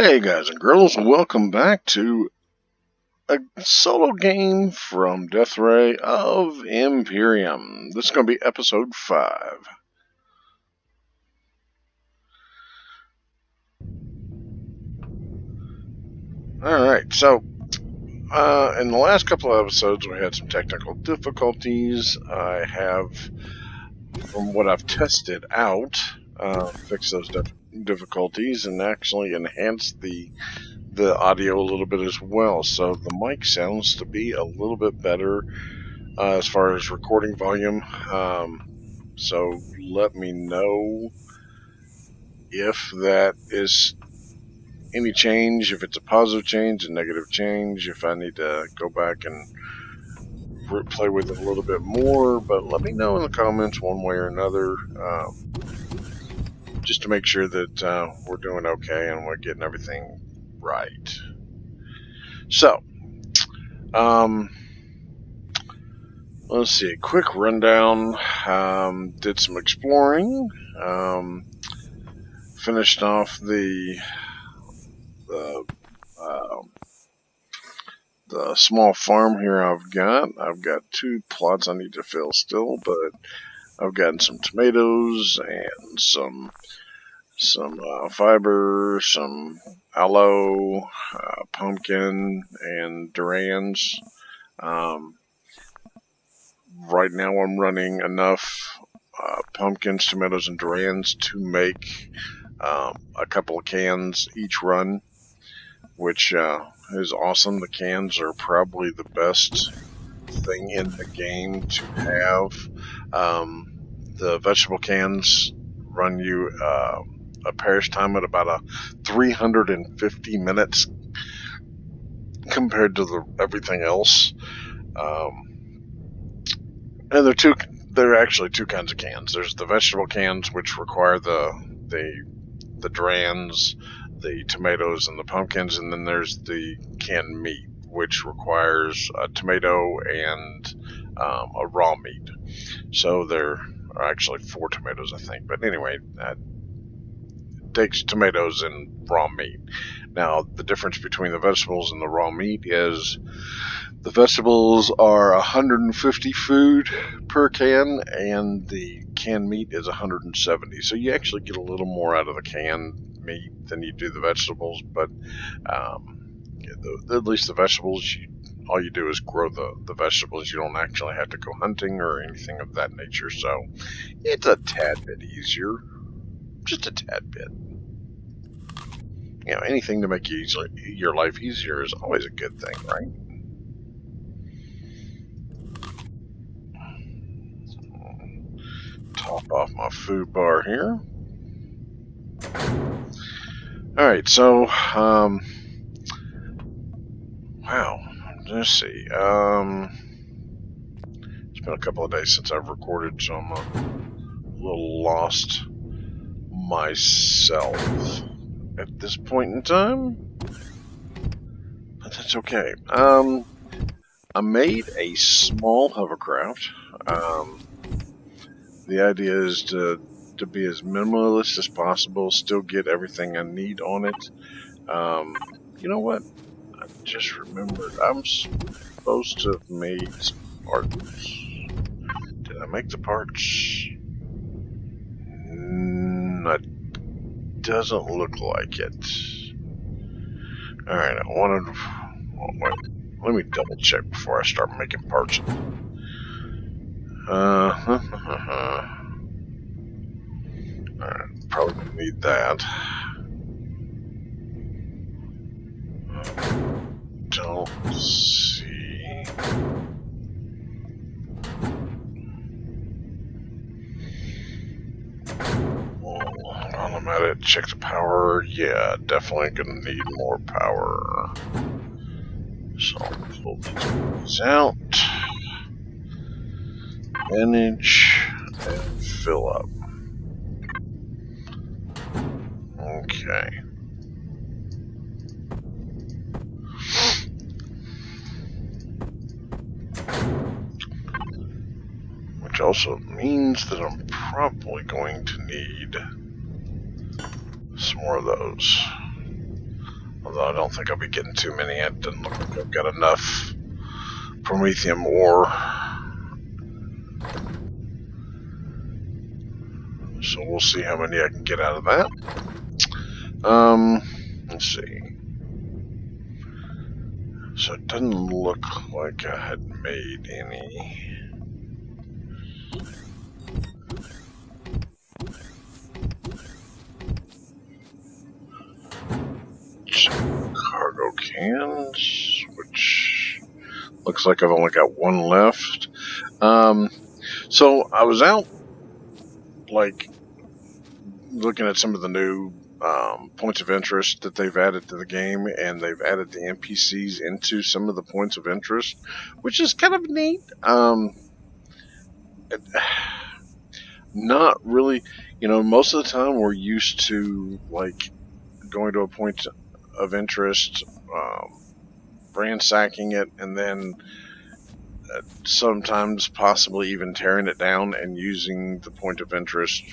Hey guys and girls, welcome back to a solo game from DeathRaye of Empyrion. This is going to be episode 5. Alright, so in the last couple of episodes we had some technical difficulties. I have, from what I've tested out, fixed those difficulties and actually enhanced the audio a little bit as well, so the mic sounds to be a little bit better as far as recording volume. So let me know if that is any change, if it's a positive change, a negative change, if I need to go back and play with it a little bit more. But let me know in the comments one way or another, just to make sure that we're doing okay and we're getting everything right. So, let's see, quick rundown. Did some exploring. Finished off the small farm here I've got. I've got 2 plots I need to fill still, but I've gotten some tomatoes and some fiber, some aloe, pumpkin, and durans. Right now I'm running enough pumpkins, tomatoes, and durans to make a couple of cans each run, which is awesome. The cans are probably the best thing in the game to have. The vegetable cans run you a perish time at about 350 minutes compared to everything else. And there are actually 2 kinds of cans. There's the vegetable cans, which require the durans, the tomatoes, and the pumpkins, and then there's the canned meat, which requires a tomato and a raw meat. So there are actually 4 tomatoes, I think. But anyway, it takes tomatoes and raw meat. Now, the difference between the vegetables and the raw meat is the vegetables are 150 food per can, and the canned meat is 170. So you actually get a little more out of the canned meat than you do the vegetables, but at least the vegetables, all you do is grow the vegetables. You don't actually have to go hunting or anything of that nature, so it's a tad bit easier. Just a tad bit. You know, anything to make your life easier is always a good thing, right? Top off my food bar here. Alright, so, wow, let's see, it's been a couple of days since I've recorded, so I'm a little lost myself at this point in time, but that's okay. I made a small hovercraft. The idea is to be as minimalist as possible, still get everything I need on it. You know what? I just remembered I'm supposed to have made some parts. Did I make the parts? That doesn't look like it. Alright, let me double check before I start making parts. Alright, probably gonna need that. Don't see. Hold on, I'm at it. Check the power. Yeah, definitely gonna need more power. So I'll pull these out. Manage and fill up. Okay. Which also means that I'm probably going to need some more of those. Although I don't think I'll be getting too many. It doesn't look like I've got enough Promethium ore. So we'll see how many I can get out of that. Let's see. So it doesn't look like I had made any. Cargo cans, which looks like I've only got one left. So I was out, like, looking at some of the new points of interest that they've added to the game, and they've added the NPCs into some of the points of interest, which is kind of neat. Not really, most of the time we're used to, like, going to a point of interest, ransacking it, and then sometimes possibly even tearing it down and using the point of interest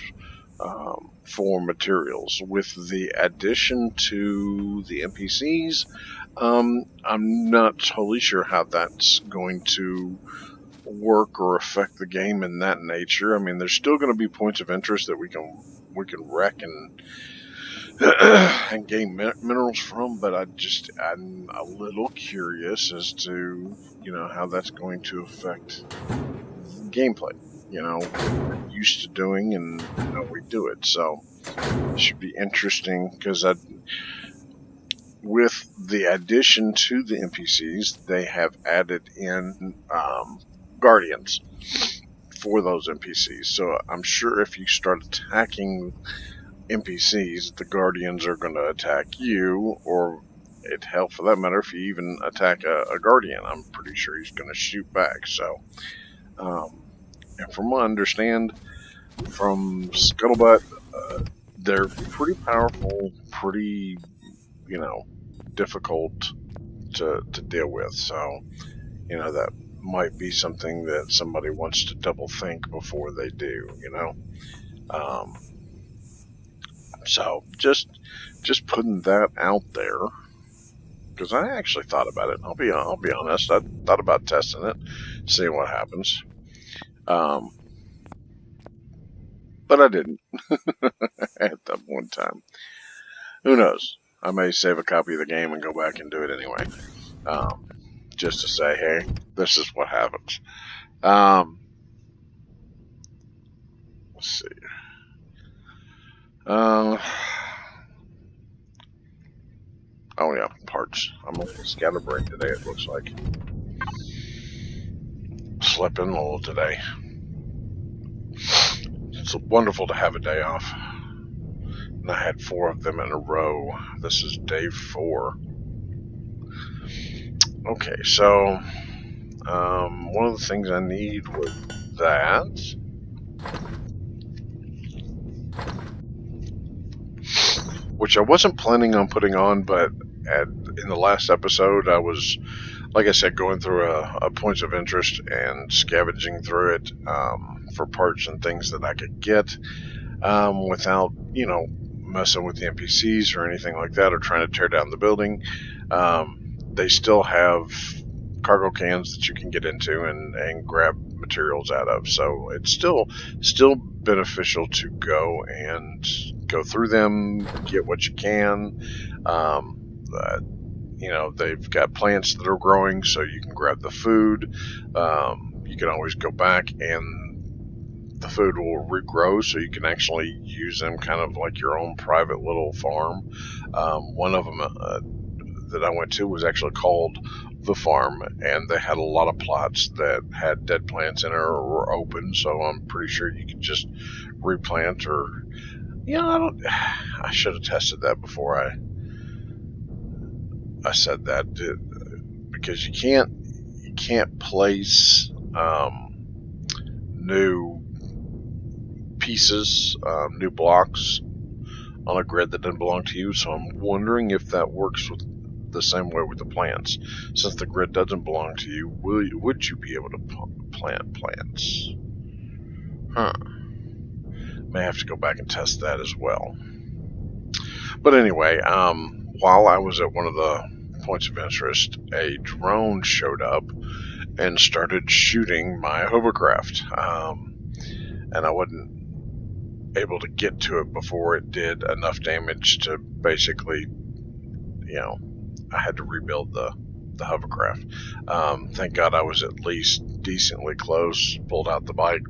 for materials. With the addition to the NPCs, I'm not totally sure how that's going to work or affect the game in that nature. I mean, there's still going to be points of interest that we can wreck and and gain minerals from, but I'm a little curious as to how that's going to affect gameplay. What we're used to doing and how we do it. So it should be interesting because with the addition to the NPCs, they have added in guardians for those NPCs. So I'm sure if you start attacking NPCs, the guardians are going to attack you, or hell, for that matter, if you even attack a guardian, I'm pretty sure he's going to shoot back. So, and from what I understand from Scuttlebutt, they're pretty powerful, pretty, difficult to deal with. So, that might be something that somebody wants to double think before they do, So just putting that out there, because I actually thought about it. I'll be honest. I thought about testing it, seeing what happens. But I didn't at that one time. Who knows? I may save a copy of the game and go back and do it anyway, just to say, hey, this is what happens. Let's see. Oh yeah, parts. I'm a little scatterbrained today, it looks like. Slept in a little today. It's wonderful to have a day off. And I had 4 of them in a row. This is day 4. Okay, so one of the things I need was that. Which I wasn't planning on putting on, but in the last episode, I was, like I said, going through a points of interest and scavenging through it for parts and things that I could get without, messing with the NPCs or anything like that, or trying to tear down the building. They still have cargo cans that you can get into and grab materials out of, so it's still beneficial to go through them, get what you can. They've got plants that are growing, so you can grab the food. You can always go back and the food will regrow, so you can actually use them kind of like your own private little farm. One of them that I went to was actually called The Farm, and they had a lot of plots that had dead plants in it or were open, so I'm pretty sure you could just replant or, I should have tested that before I said that, because you can't place new pieces, new blocks on a grid that doesn't belong to you. So I'm wondering if that works with the same way with the plants. Since the grid doesn't belong to you, would you be able to plant plants? May have to go back and test that as well. But anyway, while I was at one of the points of interest, a drone showed up and started shooting my hovercraft. And I wasn't able to get to it before it did enough damage to basically, I had to rebuild the hovercraft. Thank God I was at least decently close, pulled out the bike,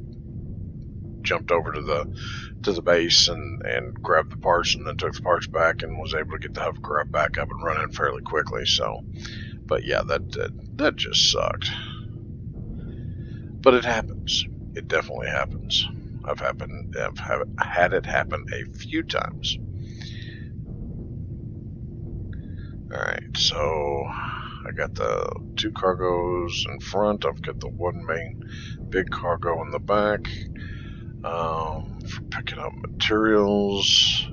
jumped over to the base and grabbed the parts, and then took the parts back and was able to get the hovercraft back up and running fairly quickly. So, but yeah, that just sucked. But it happens. It definitely happens. I've had it happen a few times. Alright, so I got the 2 cargoes in front. I've got the 1 main big cargo in the back. For picking up materials.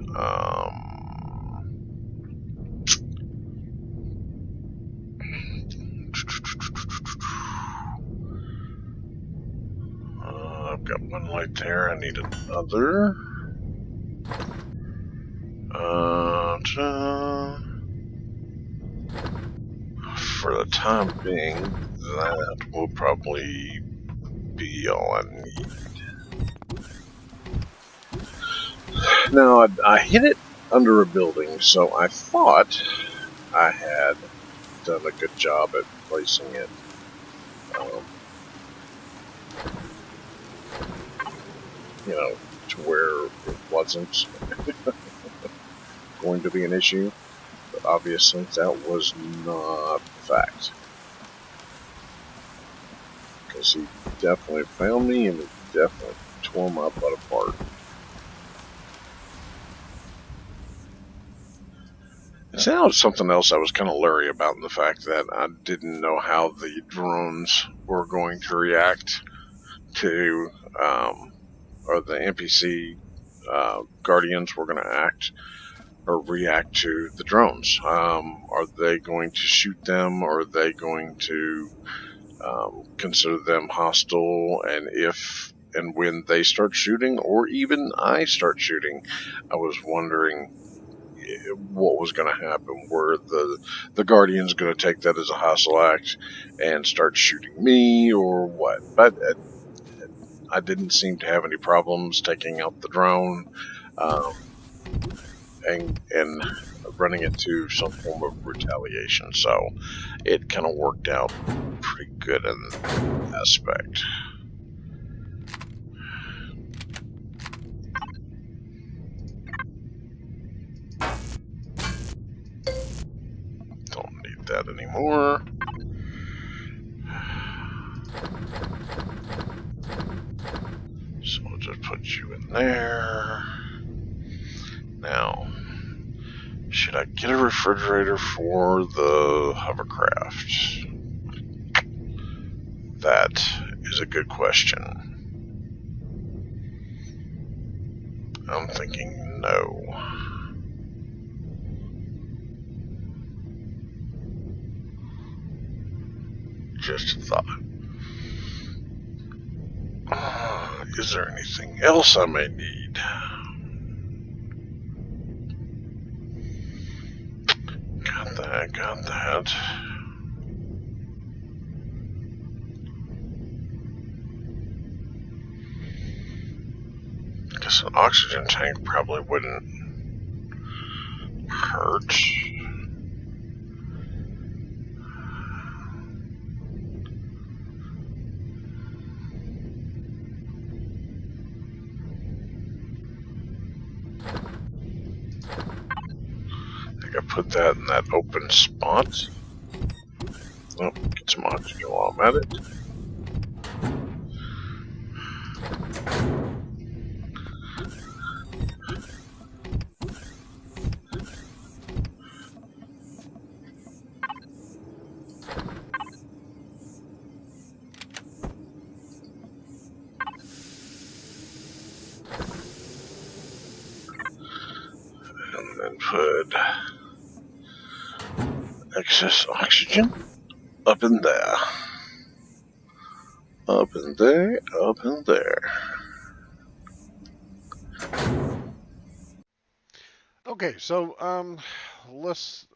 I've got 1 light there. I need another. For the time being, that will probably be all I need. Now, I hit it under a building, so I thought I had done a good job at placing it. To where it wasn't going to be an issue. But obviously, that was not the fact. Because he definitely found me and he definitely tore my butt apart. And now something else I was kind of leery about, in the fact that I didn't know how the drones were going to react to, or the NPC guardians were going to act or react to the drones. Are they going to shoot them? Or are they going to consider them hostile? And if and when they start shooting, or even I start shooting, I was wondering what was going to happen. Were the Guardians going to take that as a hostile act and start shooting me, or what? But I didn't seem to have any problems taking out the drone and running it to some form of retaliation. So it kind of worked out pretty good in that aspect. Don't need that anymore. So I'll just put you in there. Now, should I get a refrigerator for the hovercraft? That is a good question. I'm thinking no. Just a thought. Is there anything else I may need? Got that. I guess an oxygen tank probably wouldn't hurt. I think I put that in that open spot. Oh, get some oxygen while I'm at it. And then put excess oxygen up in there. Up in there, up in there. Okay, so let's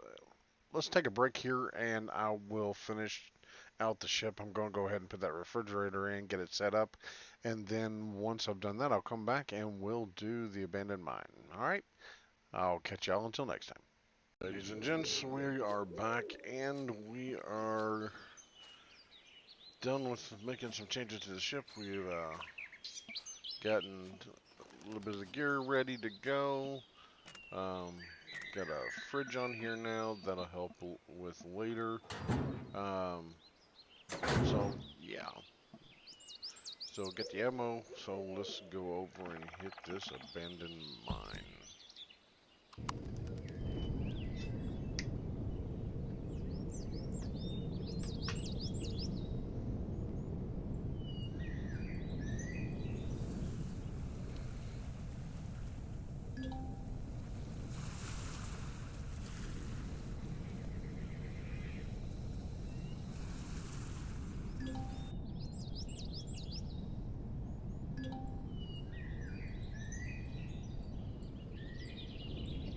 take a break here, and I will finish out the ship. I'm going to go ahead and put that refrigerator in, get it set up, and then once I've done that, I'll come back and we'll do the abandoned mine. All right. I'll catch y'all until next time. Ladies and gents, we are back, and we are done with making some changes to the ship. We've gotten a little bit of the gear ready to go. Got a fridge on here now that'll help with later. So yeah. So get the ammo. So let's go over and hit this abandoned mine.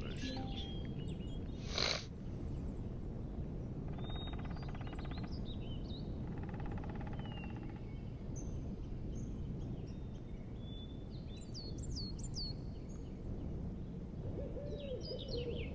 There she is. Okay.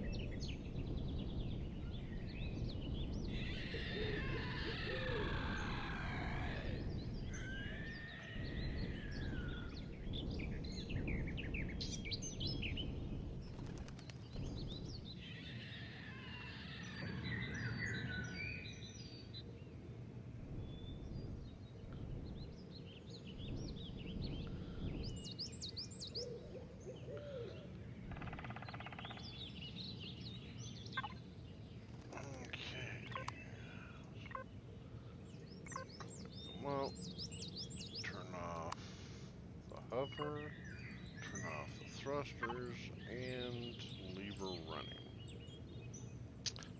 Well, turn off the hover, turn off the thrusters, and lever running.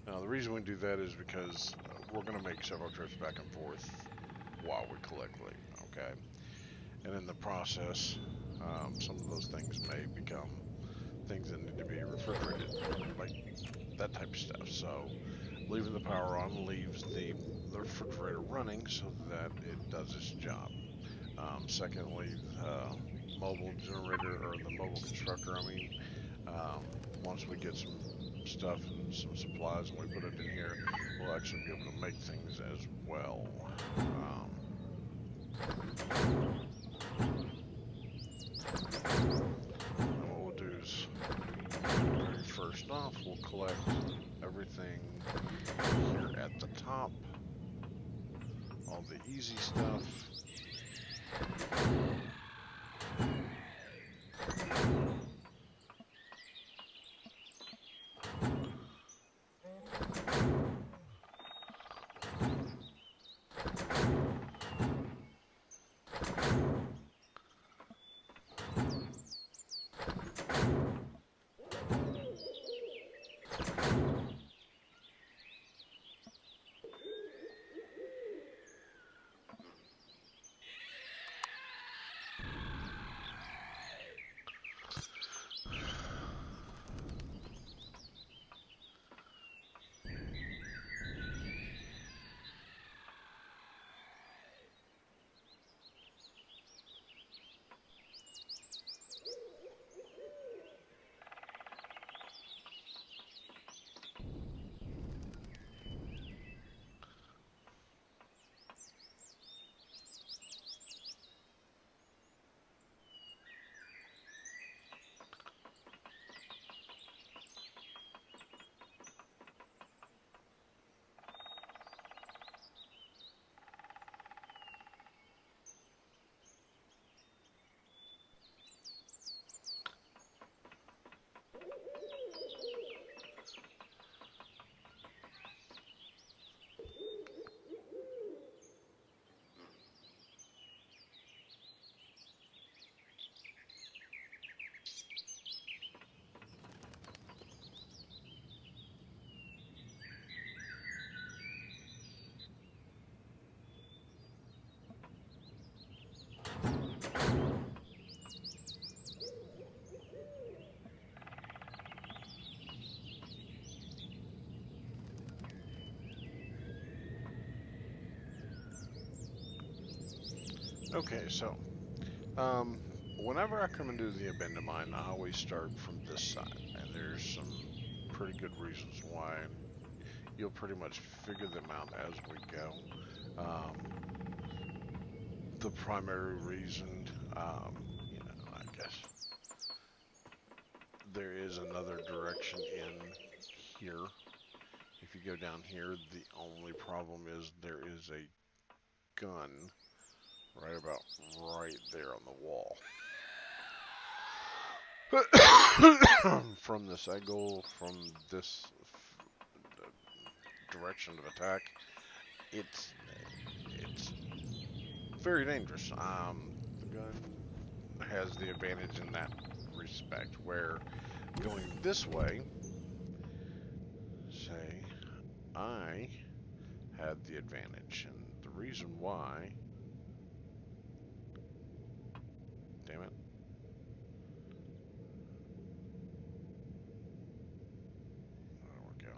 Now, the reason we do that is because we're going to make several trips back and forth while we collect loot, okay? And in the process, some of those things may become things that need to be refrigerated, like that type of stuff. So, leaving the power on leaves the refrigerator running so that it does its job. Secondly, the mobile generator, or the mobile constructor, I mean, once we get some stuff and some supplies and we put it in here, we'll actually be able to make things as well. And what we'll do is, very first off, we'll collect everything here at the top, all the easy stuff. Okay, so whenever I come into the abandoned mine, I always start from this side, and there's some pretty good reasons why. You'll pretty much figure them out as we go. Um, the primary reason, I guess there is another direction in here. If you go down here, the only problem is there is a gun right there on the wall. From this angle, from this direction of attack, it's very dangerous. The gun has the advantage in that respect, where going this way, say, I had the advantage, and the reason why, damn it, there we go.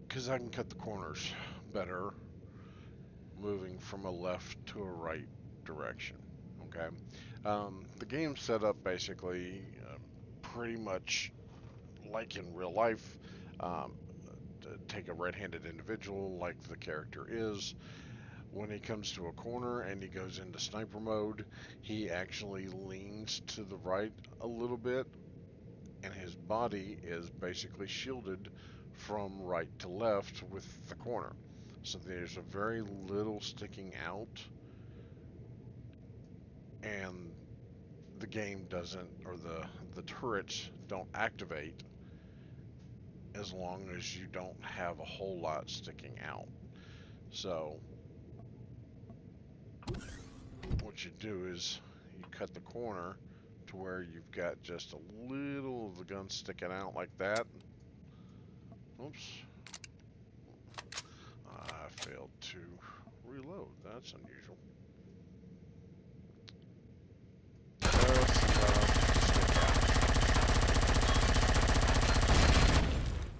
Because I can cut the corners better, moving from a left to a right direction. Okay. The game's set up basically pretty much like in real life. Um, Take a right-handed individual like the character is. When he comes to a corner and he goes into sniper mode, he actually leans to the right a little bit, and his body is basically shielded from right to left with the corner. So there's a very little sticking out, and the game doesn't, or the turrets don't activate as long as you don't have a whole lot sticking out. So what you do is you cut the corner to where you've got just a little of the gun sticking out like that. Oops. I failed to reload. That's unusual.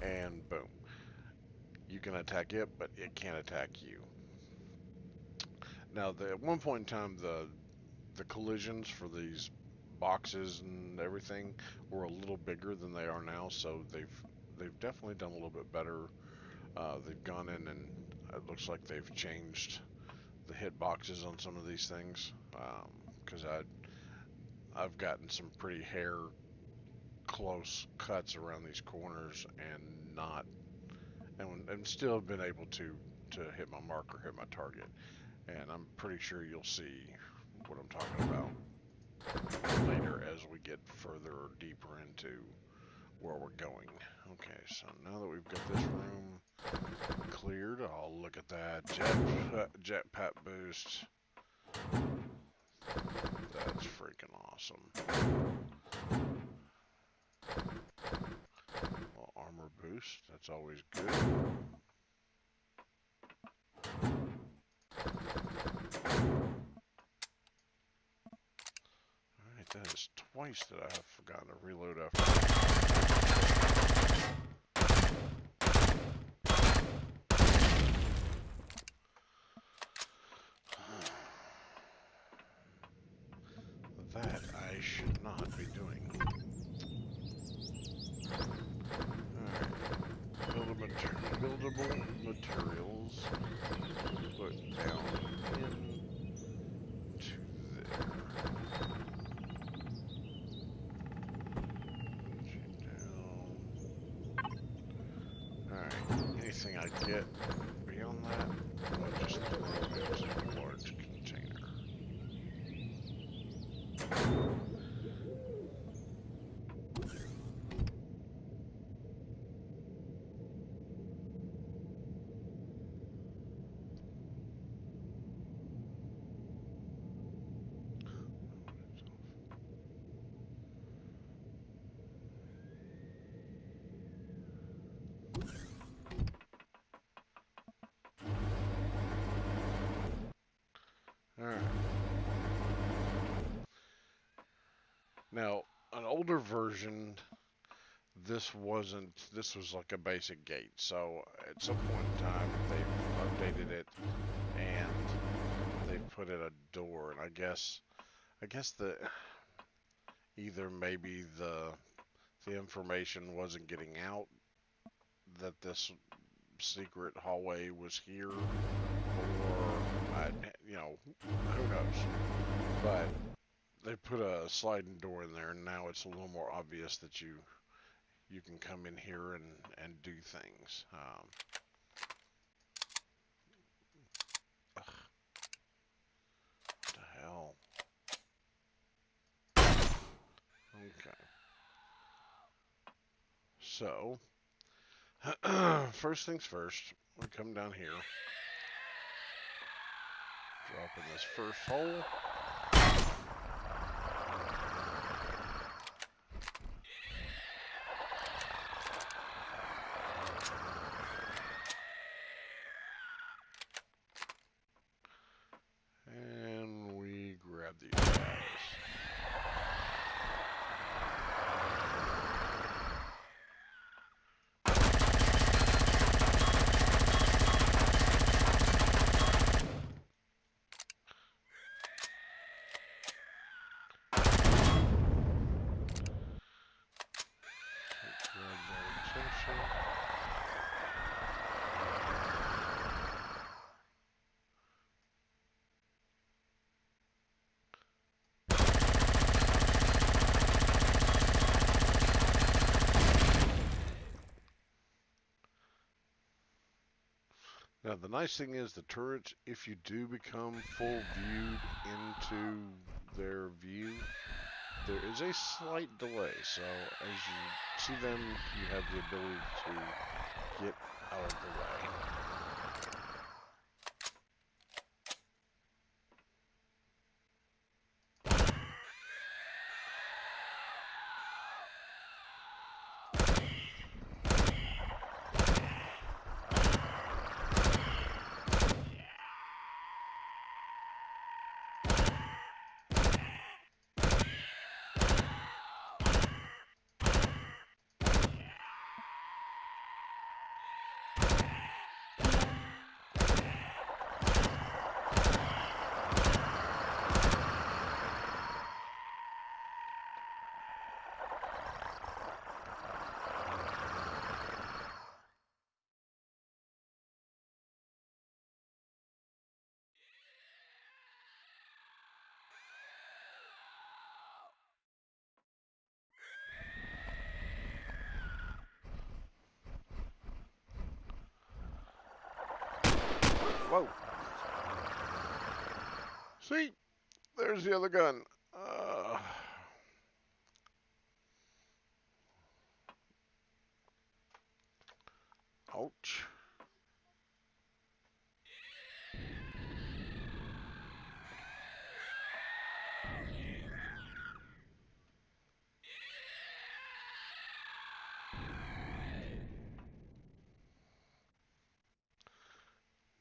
And boom. You can attack it, but it can't attack you. Now, at one point in time, the collisions for these boxes and everything were a little bigger than they are now, so they've definitely done a little bit better. They've gone in and it looks like they've changed the hit boxes on some of these things, because I've gotten some pretty hair close cuts around these corners and still been able to hit my marker, hit my target, and I'm pretty sure you'll see what I'm talking about later as we get further or deeper into where we're going. Okay, so now that we've got this room cleared, I'll look at that jetpack boost. That's freaking awesome. Well, armor boost, that's always good. Alright, that is twice that I have forgotten to reload after. That I should not be doing. Alright, buildable materials, put down into there. Alright, anything I get beyond that, I'll just throw into a large container. Alright. Now, an older version, this was like a basic gate. So at some point in time, they've updated it and they've put in a door. And I guess the either maybe the information wasn't getting out that this secret hallway was here, or who knows. But they put a sliding door in there, and now it's a little more obvious that you can come in here and do things. What the hell? Okay. So, first things first, we come down here, drop in this first hole. And we grab these guys. Grab their attention. Now the nice thing is the turrets, if you do become full viewed into their view, there is a slight delay. So as you see them, you have the ability to get out of the way. Whoa! See? There's the other gun. Ouch.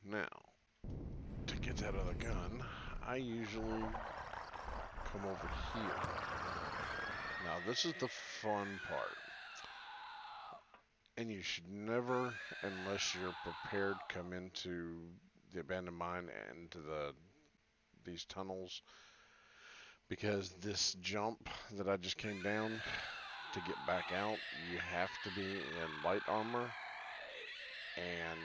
Now, to get that other gun, I usually come over here. Now, this is the fun part. And you should never, unless you're prepared, come into the abandoned mine and to these tunnels, because this jump that I just came down to get back out, you have to be in light armor. And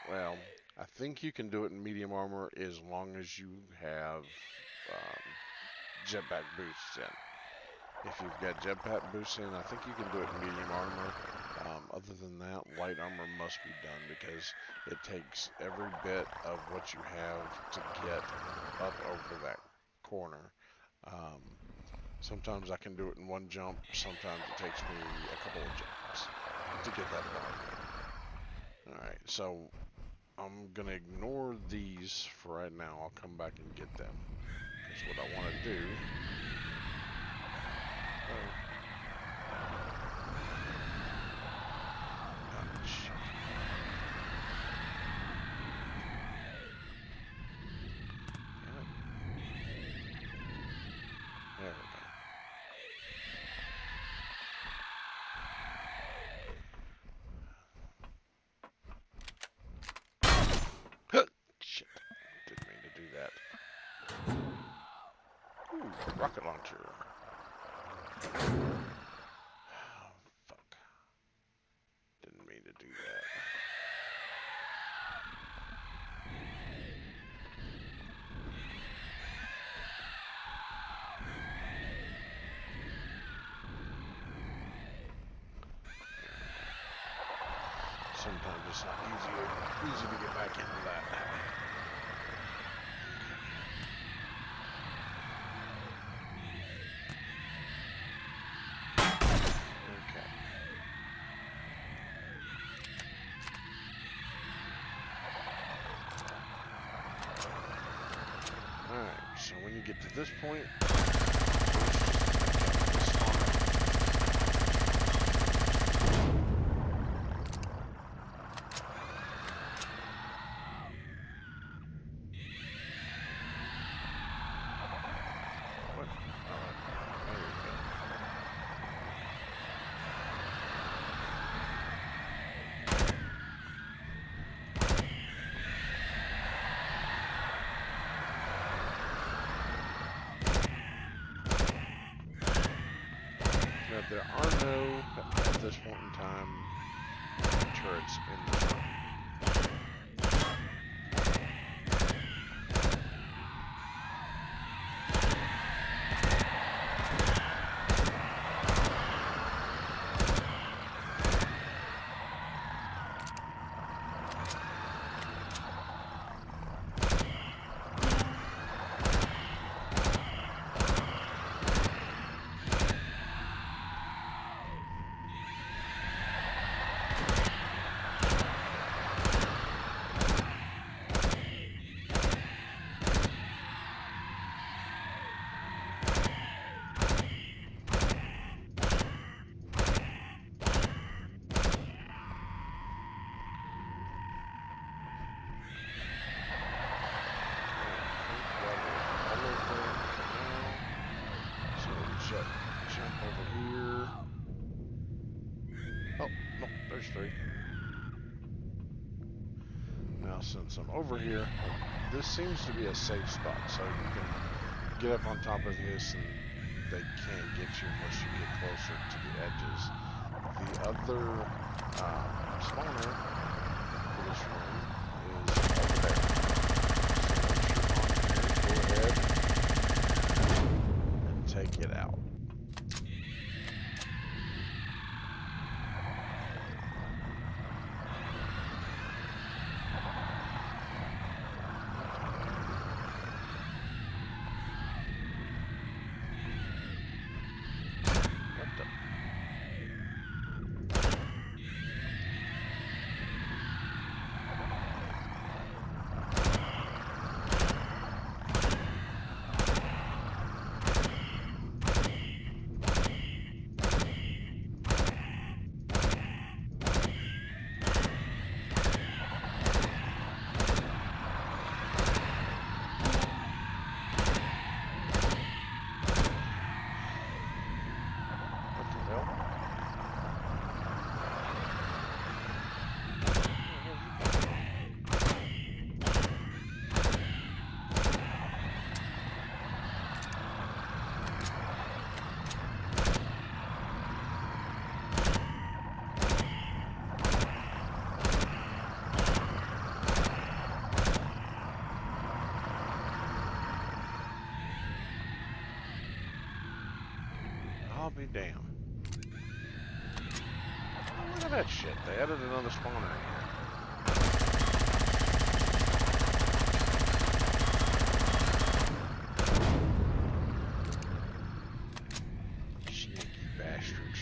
well, I think you can do it in medium armor as long as you have jetpack boosts in. If you've got jetpack boosts in, I think you can do it in medium armor. Other than that, light armor must be done, because it takes every bit of what you have to get up over that corner. Sometimes I can do it in one jump. Sometimes it takes me a couple of jumps to get that done. Alright, so I'm going to ignore these for right now. I'll come back and get them. Because what I want to do... Ouch. There we go. Oh, fuck. Didn't mean to do that. Sometimes it's not easy to get back into that. Okay. Alright, so when you get to this point, what? There you go. Now, there are no, at this point in time, turrets in the front. Jump over here. Oh, no, there's three. Now, since I'm over here, this seems to be a safe spot, so you can get up on top of this and they can't get you unless you get closer to the edges. The other spawner for this room is over there. So once you're on here, go ahead and take it out. I'll be damned. Oh, look at that shit. They added another spawner in here. Sneaky bastards.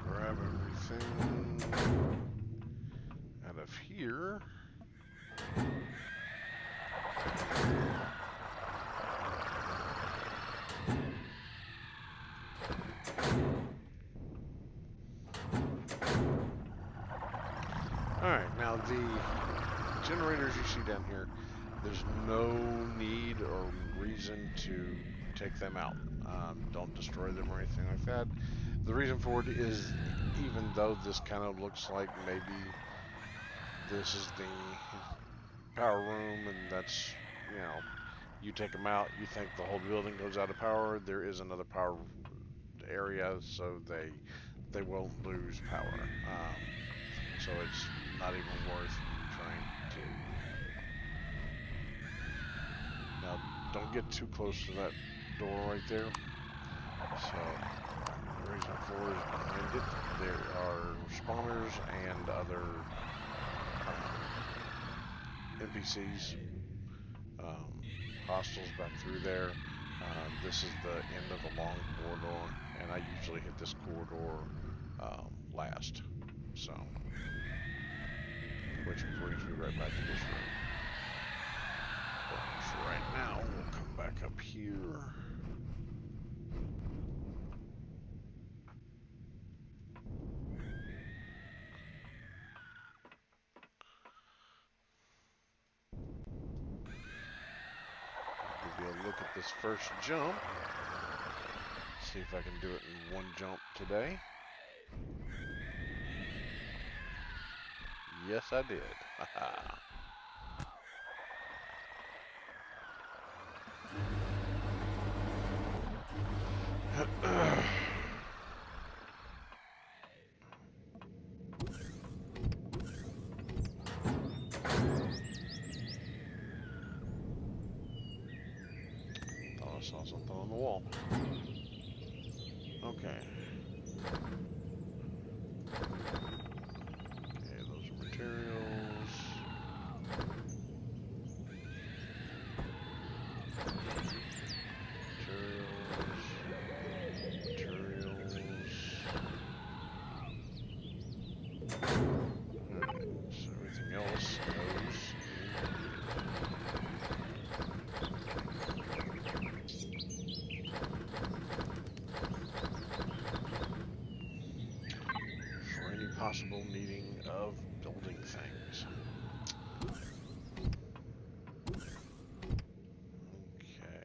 Grab everything out of here. Alright, now the generators you see down here, there's no need or reason to take them out. Don't destroy them or anything like that. The reason for it is, even though this kind of looks like maybe this is the power room and that's, you know, you take them out, you think the whole building goes out of power, there is another power area, so they won't lose power. So it's not even worth trying to. Now, don't get too close to that door right there. So, the reason for is behind it, there are spawners and other NPCs, hostiles back through there. This is the end of a long corridor, and I usually hit this corridor last. So, which brings me right back to this room. But for right now, we'll come back up here. Give you a look at this first jump. See if I can do it in one jump today. Yes, I did. Haha. Thought I saw something on the wall. Okay. Okay, those are materials. Materials. Alright, so everything else goes for any possible needing of building things. Okay.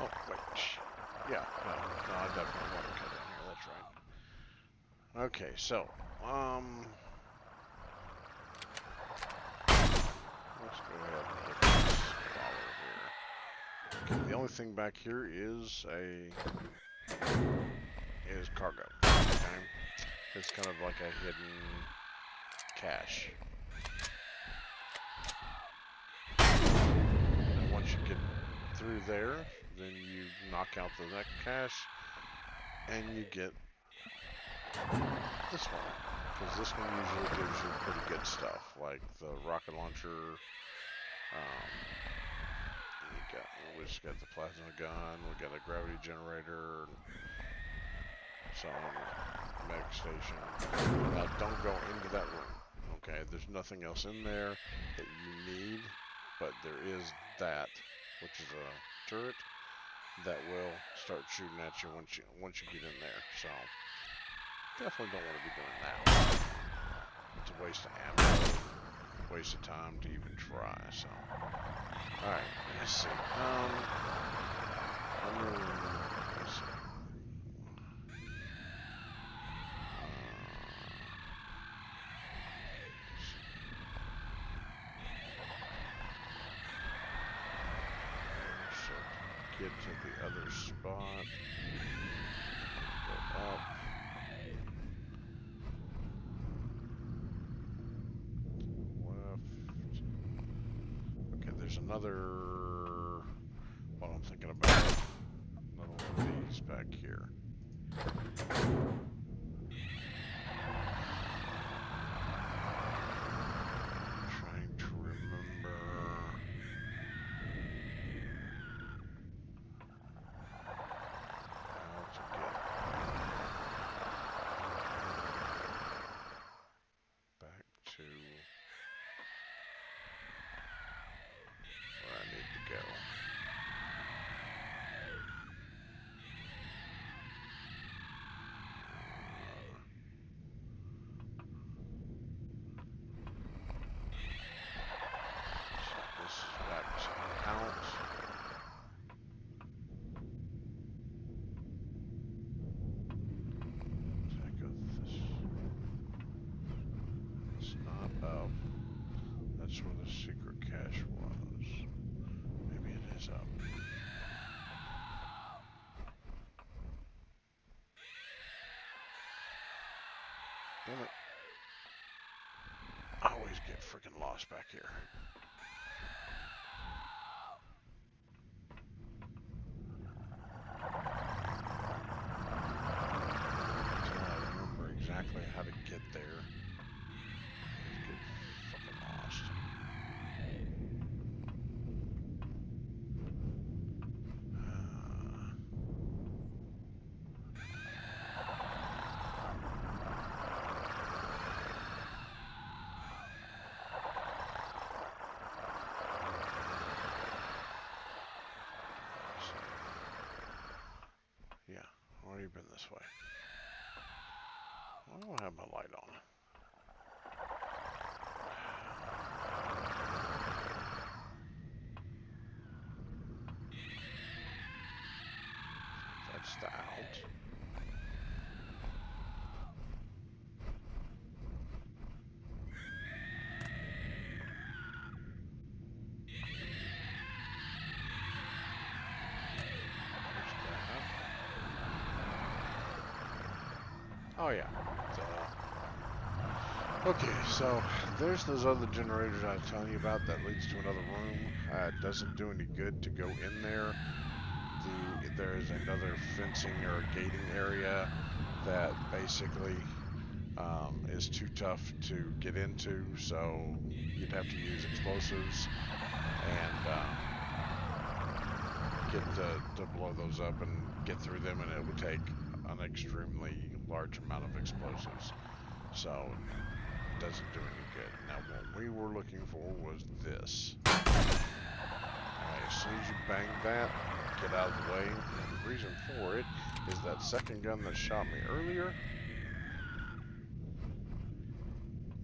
Oh, wait. Yeah, no, I definitely want to cut down here. That's right. Okay, so, let's go ahead and hit this follow here. Okay, the only thing back here is cargo. Okay, it's kind of like a hidden cache. And once you get through there, then you knock out the next cache, and you get this one. Because this one usually gives you pretty good stuff, like the rocket launcher. We just got the plasma gun, we got a gravity generator, some medic station. Now don't go into that room. Okay, there's nothing else in there that you need, but there is that, which is a turret that will start shooting at you once you get in there. So definitely don't want to be doing that. It's a waste of ammo, waste of time to even try. So, all right, let's see. Let's see. get to the other spot. Go up. Left. Okay, there's another. What I'm thinking about. Another one of these back here. Trying to remember. Back to where I need to go. Set this back out. Take this. It's not up. That's where the secret cache was. Maybe it is up. Damn it. I always get freaking lost back here. Until I remember exactly how to get there. I get fucking lost. Yeah, already been this way. Why do I have my light on? That's the out. Oh yeah. Okay, so there's those other generators I was telling you about that leads to another room. It doesn't do any good to go in there. There's another fencing or gating area that basically is too tough to get into, so you'd have to use explosives and get to blow those up and get through them, and it would take an extremely large amount of explosives. So it doesn't do any good. Now what we were looking for was this. Alright, as soon as you bang that, get out of the way. And the reason for it is that second gun that shot me earlier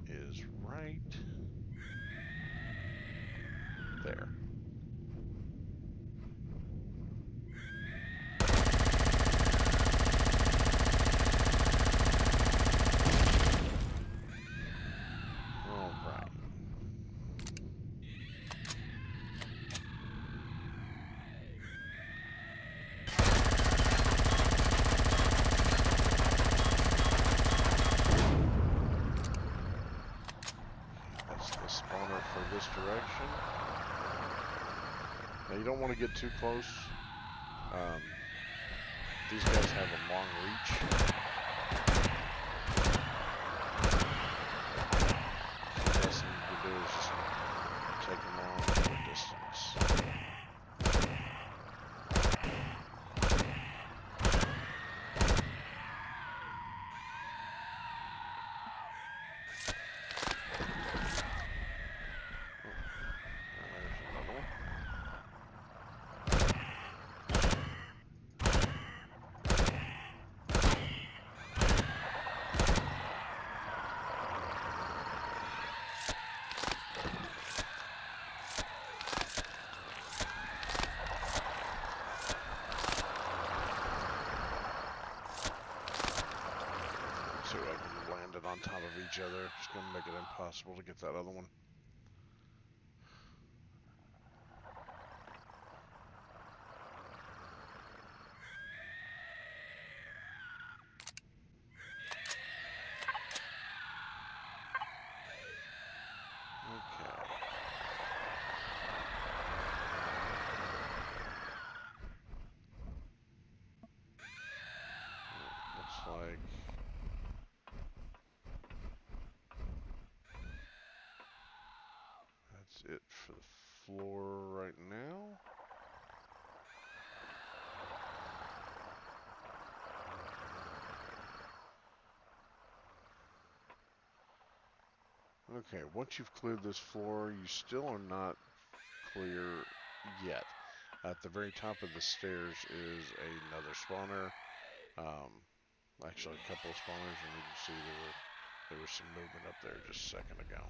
is right there. Alright. That's the spawner for this direction. Now you don't want to get too close. These guys have a long reach. The best thing to do is just take them on from a distance. Two of them landed on top of each other. It's going to make it impossible to get that other one. it for the floor right now. Okay, once you've cleared this floor, you still are not clear yet. At the very top of the stairs is another spawner. Actually, a couple of spawners, and you can see there was some movement up there just a second ago.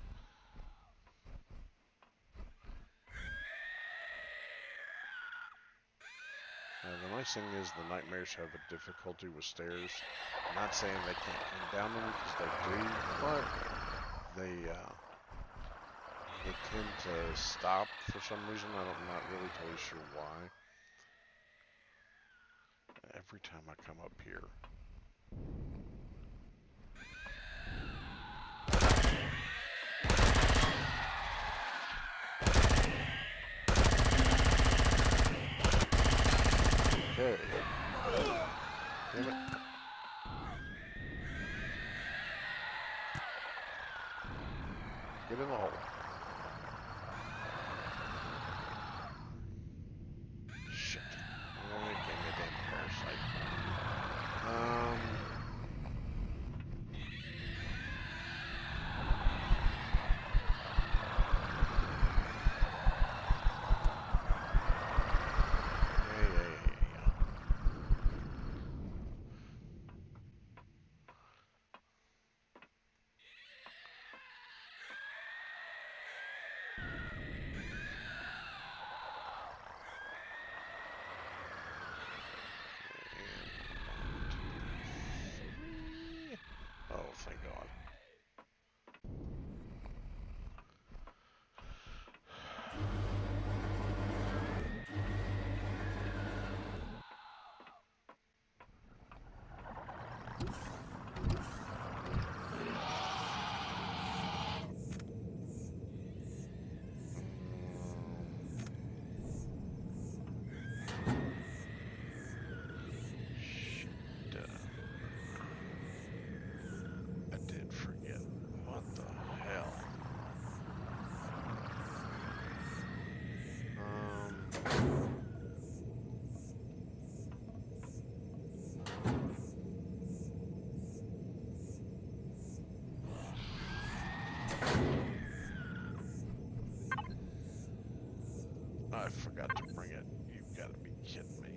The nice thing is the nightmares have a difficulty with stairs. I'm not saying they can't come down them, because they do, but they tend to stop for some reason. I'm not really totally sure why. Every time I come up here. Okay. Damn it. Get in the hole. Shit. Give me a damn parasite. Oh, thank God. I did forget. What the hell? I forgot to bring it. You've got to be kidding me.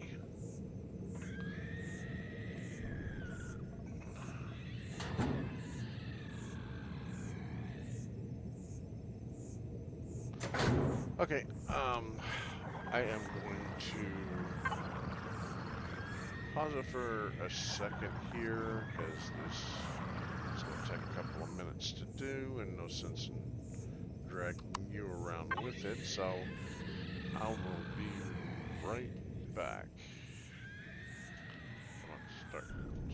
Okay, I am going to pause it for a second here, because this is going to take a couple of minutes to do, and no sense in dragging you around with it, so I will be right back. Come on,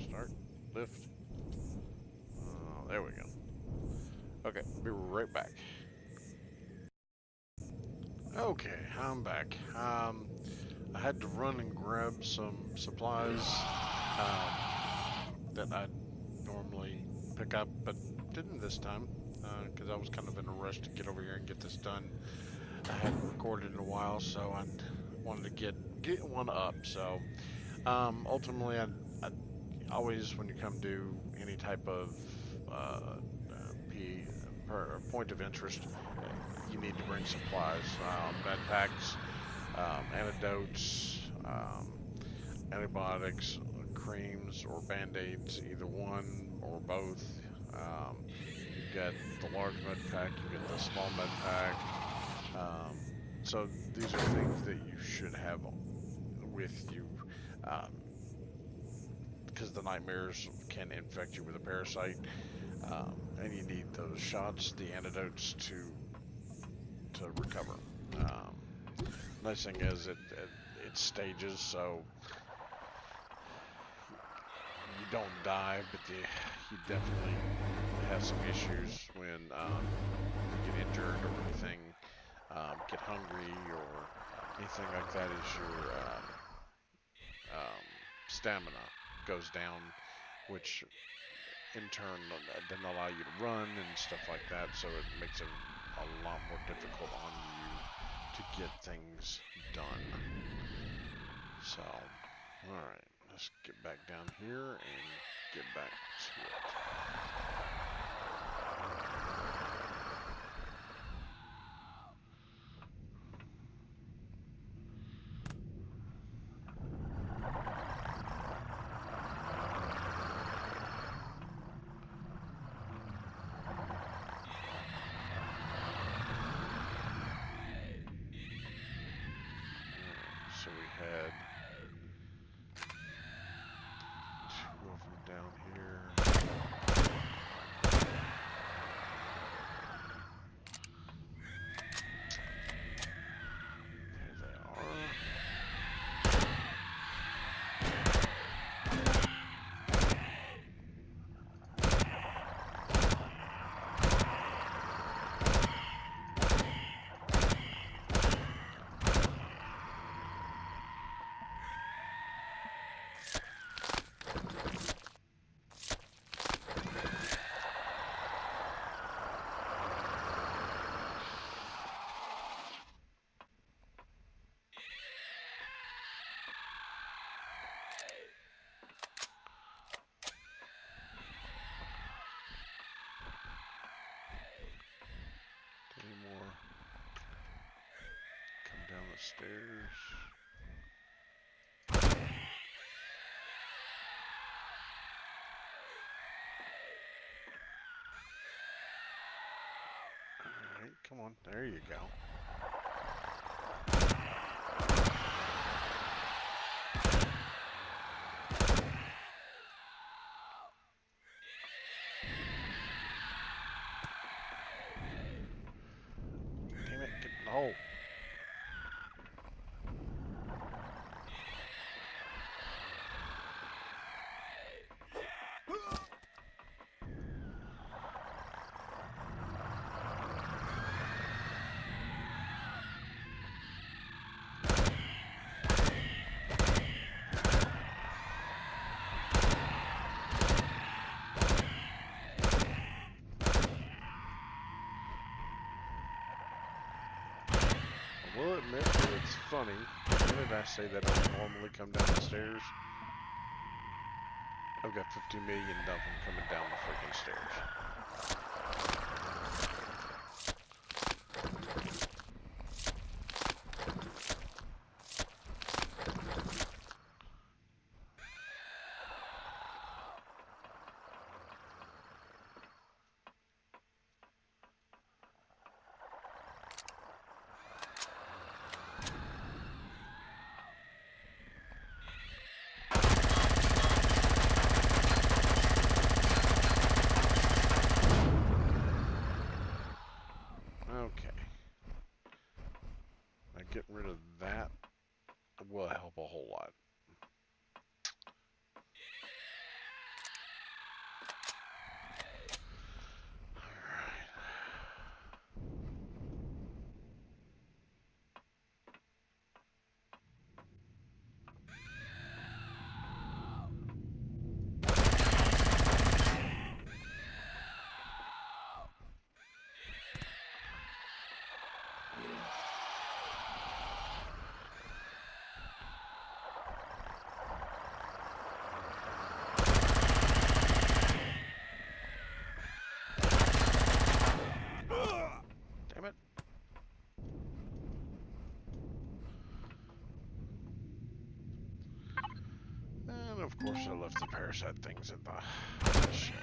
start, lift. There we go. Okay, be right back. Okay, I'm back. I had to run and grab some supplies that I'd normally pick up, but didn't this time, because I was kind of in a rush to get over here and get this done. I hadn't recorded in a while, so I wanted to get one up. So ultimately, I always, when you come do any type of point of interest, you need to bring supplies, med packs, antidotes, antibiotics, creams, or band-aids, either one or both. You get the large med pack, you get the small med pack. So these are things that you should have with you, because the nightmares can infect you with a parasite, and you need those shots, the antidotes, to recover. Nice thing is it stages, so you don't die, but you definitely have some issues when you get injured or anything, get hungry or anything like that, as your stamina goes down, which in turn doesn't allow you to run and stuff like that, so it makes it a lot more difficult on you to get things done. So, alright, let's get back down here and get back to it. So we had two of them down here. There they are. Any more? Come down the stairs. Alright, come on. There you go. Damn it, get in the hole. I will admit that it's funny. The minute I say that I don't normally come down the stairs, I've got 50 million of them coming down the freaking stairs. Okay. Now getting rid of that will help a whole lot. Damn it. And of course I left the parasite things at the ship.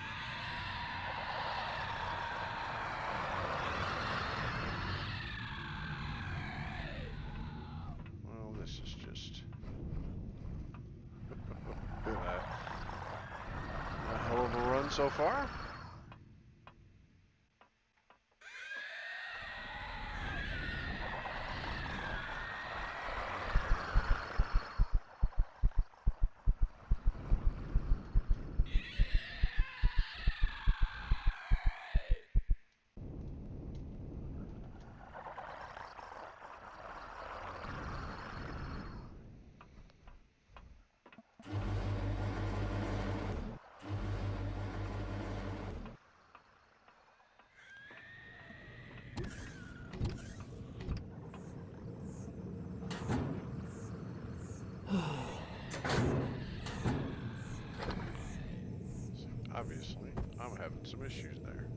Well, this is just been a hell of a run so far. obviously, I'm having some issues there.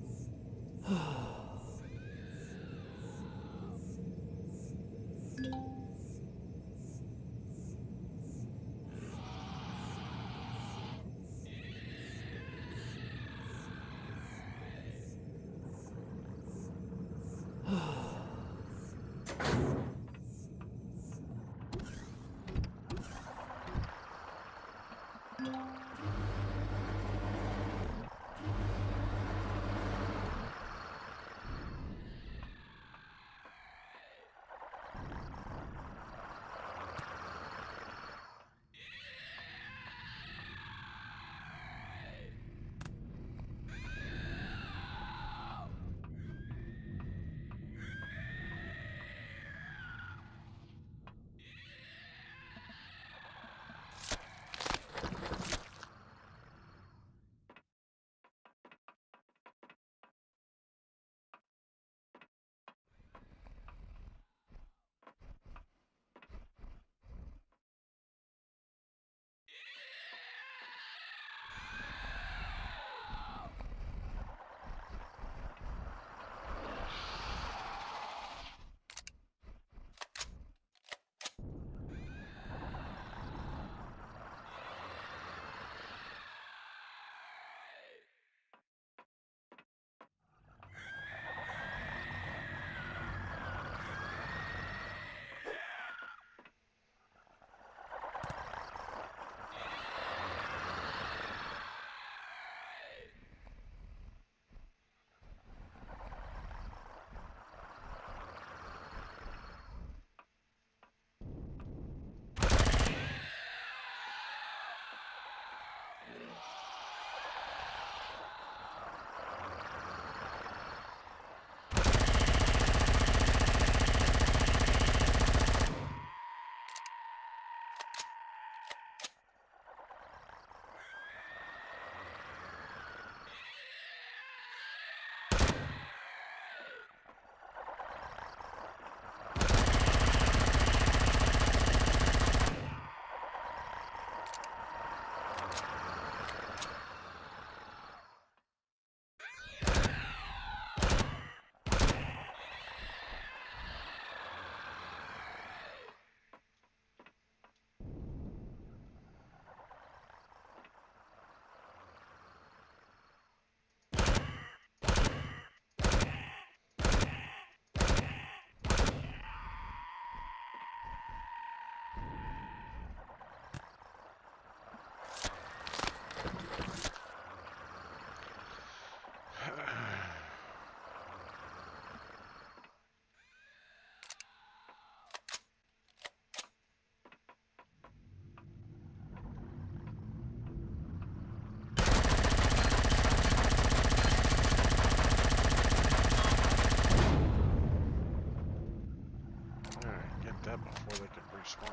Alright, get that before they can respawn.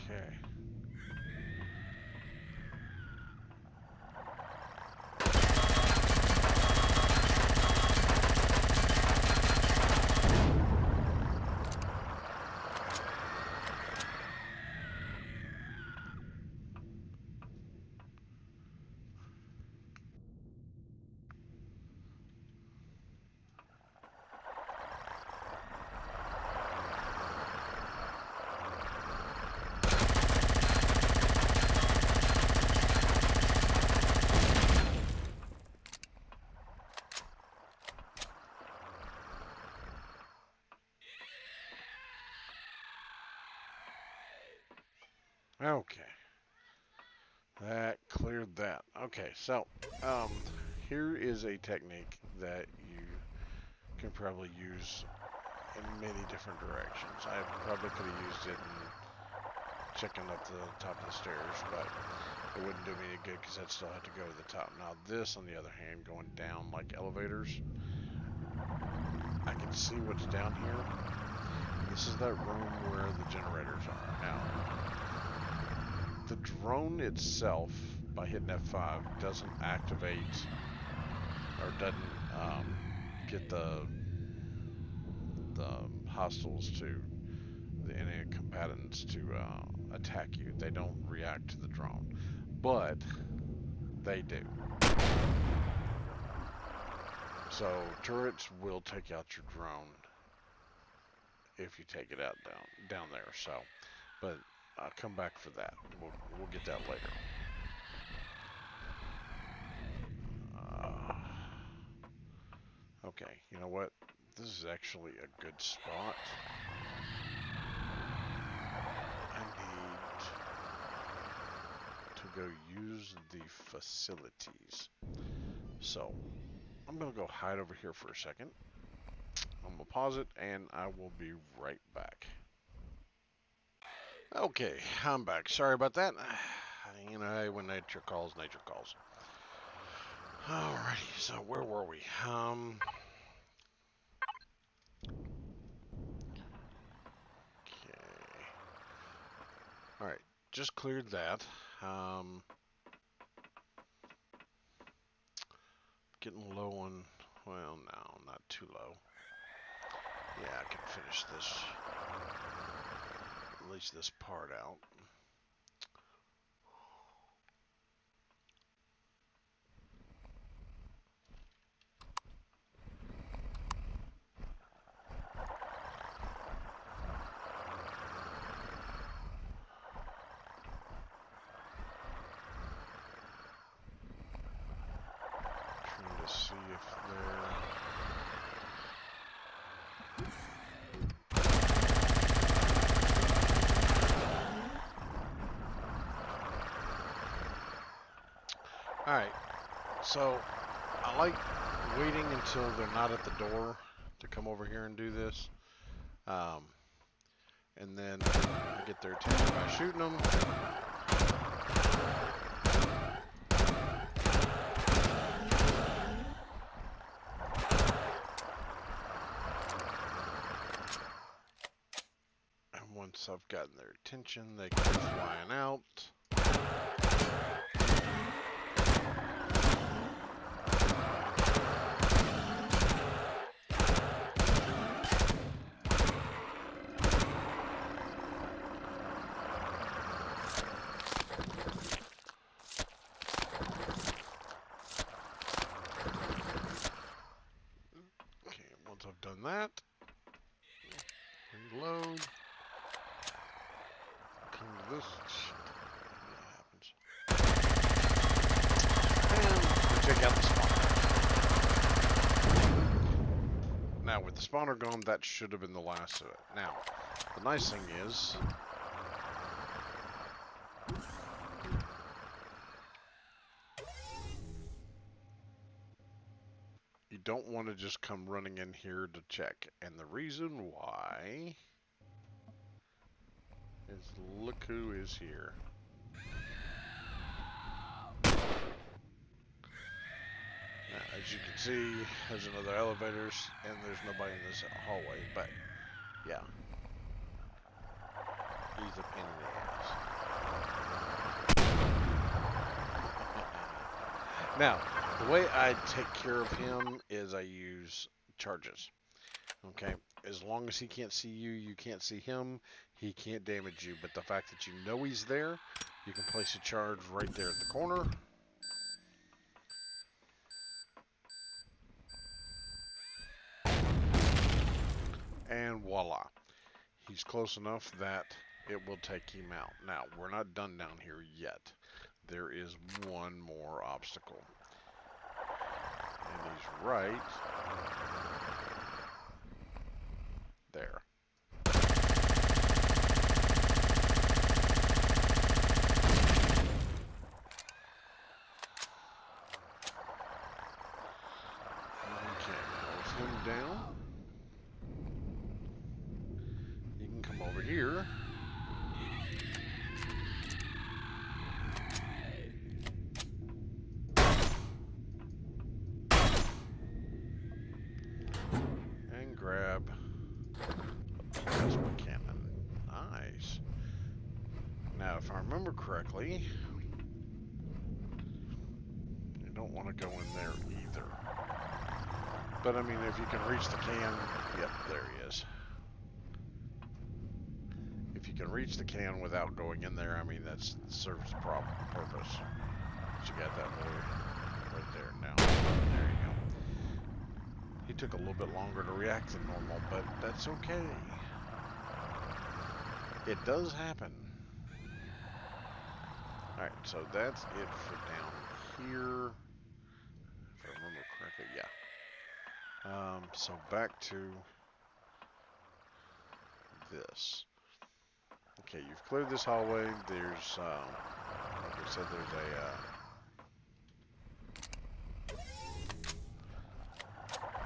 Okay. Okay. That cleared that. Okay, so here is a technique that you can probably use in many different directions. I probably could have used it in checking up the top of the stairs, but it wouldn't do me any good because I'd still have to go to the top. Now this, on the other hand, going down like elevators, I can see what's down here. And this is that room where the generators are. Now, the drone itself by hitting F5 doesn't activate or doesn't get the hostiles to the enemy combatants to attack you. They don't react to the drone, but they do. So turrets will take out your drone if you take it out down there. So, but I'll come back for that. We'll get that later. Okay, you know what? This is actually a good spot. I need to go use the facilities. So, I'm going to go hide over here for a second. I'm going to pause it, and I will be right back. Okay, I'm back. Sorry about that. You know, when nature calls, nature calls. Alrighty, so where were we? Okay. Alright, just cleared that. Getting low on, well, no, not too low. Yeah, I can finish this, at least this part out. Trying to see if they're... Alright, so I like waiting until they're not at the door to come over here and do this. And then I get their attention by shooting them. And once I've gotten their attention, they come flying out. Once I've done that, reload, come to this, what happens, and we take out the spawner. Now with the spawner gone, that should have been the last of it. Now, the nice thing is, you don't want to just come running in here to check. And the reason why is look who is here. Now, as you can see, there's another elevators, and there's nobody in this hallway, but yeah. He's a pain in the ass. Now, the way I take care of him is I use charges. Okay, as long as he can't see you, you can't see him, he can't damage you. But the fact that you know he's there, you can place a charge right there at the corner. And voila. He's close enough that it will take him out. Now, we're not done down here yet. There is one more obstacle. And he's right there. Okay, with him down, you can come over here. And grab a plasma cannon. Nice. Now, if I remember correctly, don't want to go in there either. But I mean, if you can reach the can, yep, there he is. If you can reach the can without going in there, I mean, that serves the purpose. But you got that boy right there now. There you go. He took a little bit longer to react than normal, but that's okay. It does happen. Alright, so that's it for down here. If I remember correctly, yeah. So back to this. Okay, you've cleared this hallway. There's, like we said, there's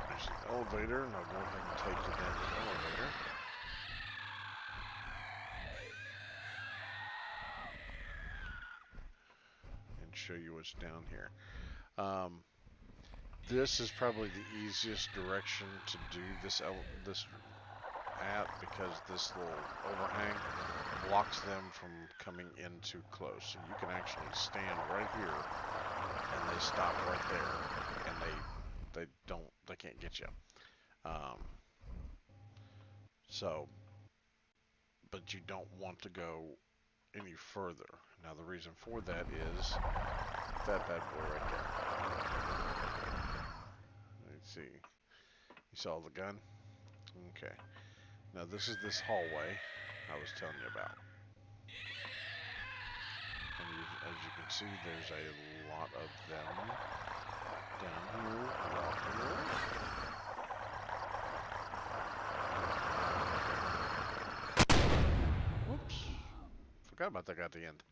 there's an elevator, and I'll go ahead and take you down the elevator. And show you what's down here. This is probably the easiest direction to do this at, because this little overhang blocks them from coming in too close. So you can actually stand right here, and they stop right there, and they can't get you. But you don't want to go any further. Now the reason for that is that bad boy right there. Let's see. You saw the gun? Okay. Now this is this hallway I was telling you about. And as you can see, there's a lot of them down here walking around. Whoops. Forgot about that guy at the end.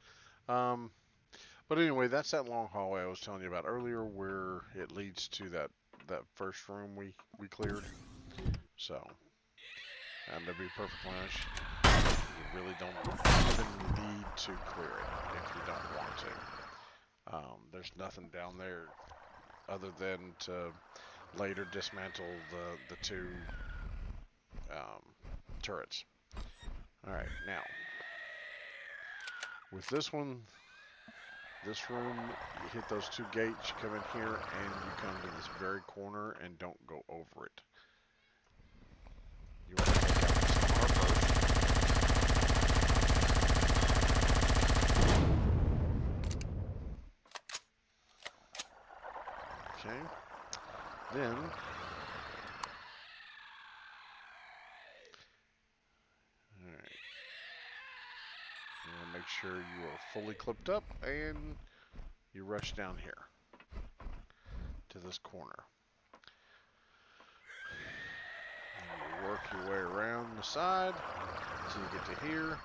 But anyway, that's that long hallway I was telling you about earlier, where it leads to that first room we cleared. So, and to be perfectly honest, you really don't even need to clear it if you don't want to. There's nothing down there other than to later dismantle the two turrets. Alright, now, with this one, this room, you hit those two gates, you come in here, and you come to this very corner, and don't go over it. You want to take out this car first. Okay. Then, alright. You want to make sure you are fully clipped up, and you rush down here to this corner. And you work your way around the side until you get to here.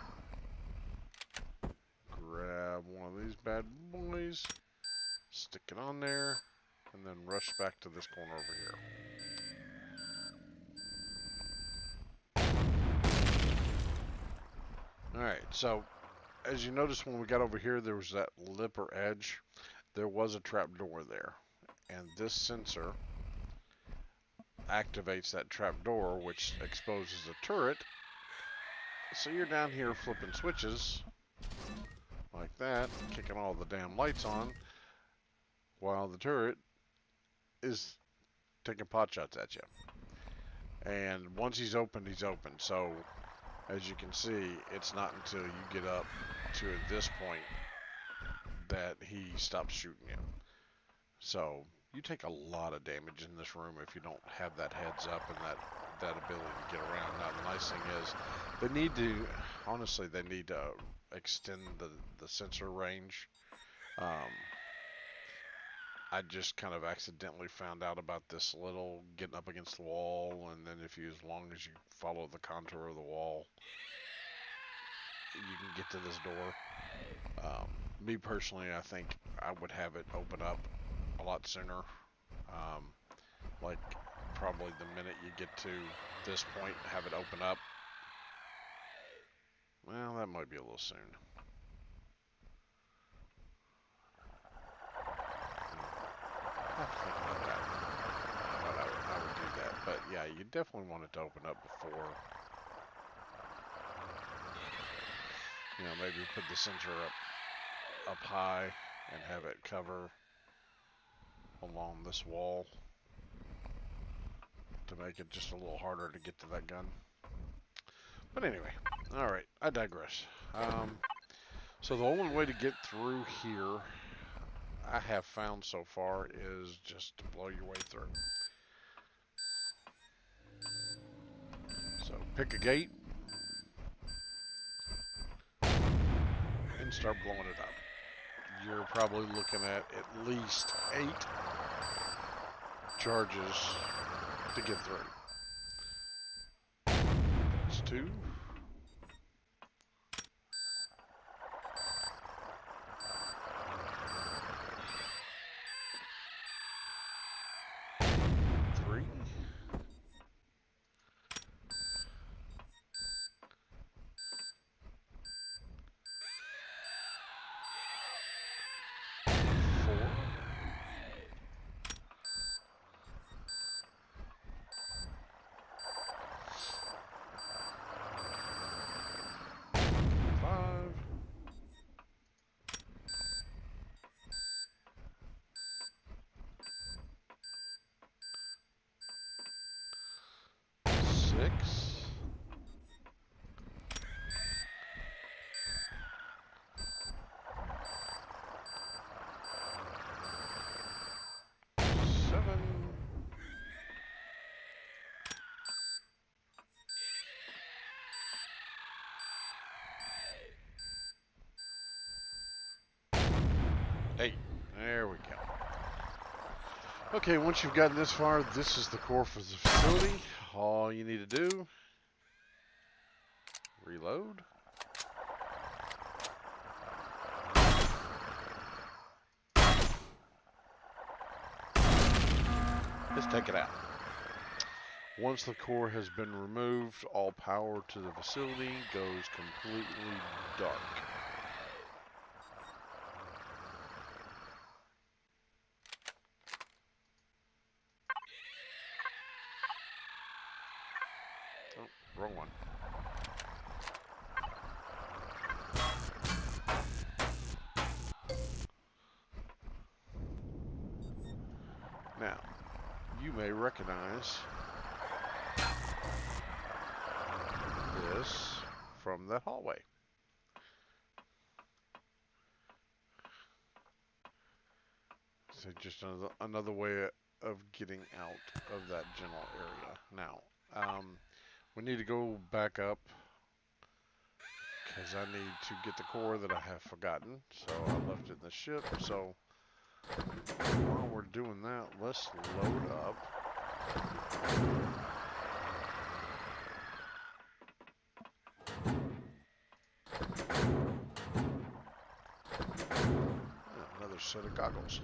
Grab one of these bad boys, stick it on there, and then rush back to this corner over here. Alright, so as you notice, when we got over here, there was that lip or edge. There was a trap door there, and this sensor activates that trap door, which exposes a turret. So you're down here flipping switches like that, kicking all the damn lights on, while the turret is taking pot shots at you. And once he's opened, he's open. So as you can see, it's not until you get up to this point that he stops shooting you. So you take a lot of damage in this room if you don't have that heads up and that ability to get around. Now the nice thing is, they need to, honestly, they need to extend the sensor range. I just kind of accidentally found out about this little getting up against the wall, and then as long as you follow the contour of the wall, you can get to this door. Me personally, I think I would have it open up a lot sooner. Like probably the minute you get to this point, have it open up. Well, that might be a little soon. I have to think about that. But I would do that. But yeah, you definitely want it to open up before. You know, maybe put the sensor up high and have it cover along this wall to make it just a little harder to get to that gun. But anyway, alright, I digress. So the only way to get through here I have found so far is just to blow your way through. So pick a gate and start blowing it up. You're probably looking at least 8 charges to get through. That's 2. There we go. Okay, once you've gotten this far, this is the core for the facility. All you need to do, reload. Just take it out. Once the core has been removed, all power to the facility goes completely dark. Oh, wrong one. Now, you may recognize this from that hallway. So just another way of getting out of that general area. Now, we need to go back up because I need to get the core that I have forgotten. So I left it in the ship. So while we're doing that, let's load up. Another set of goggles.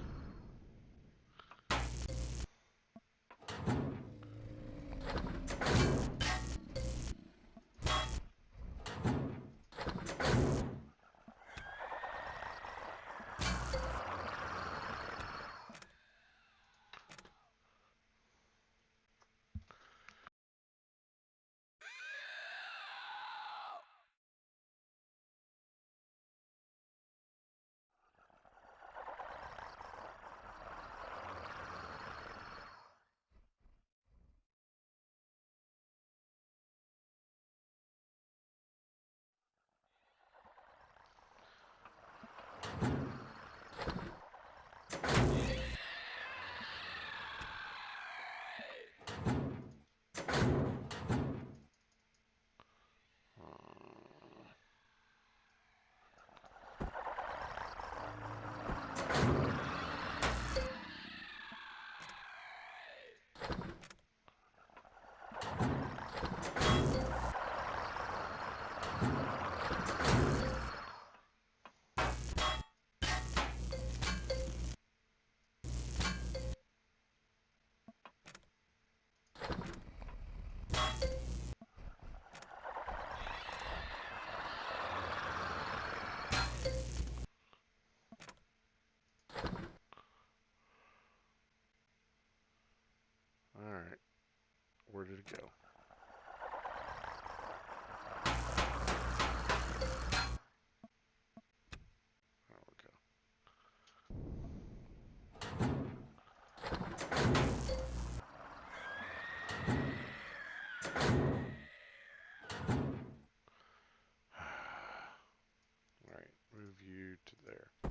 you to there. No,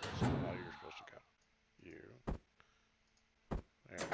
that's not how you're supposed to go. You. There.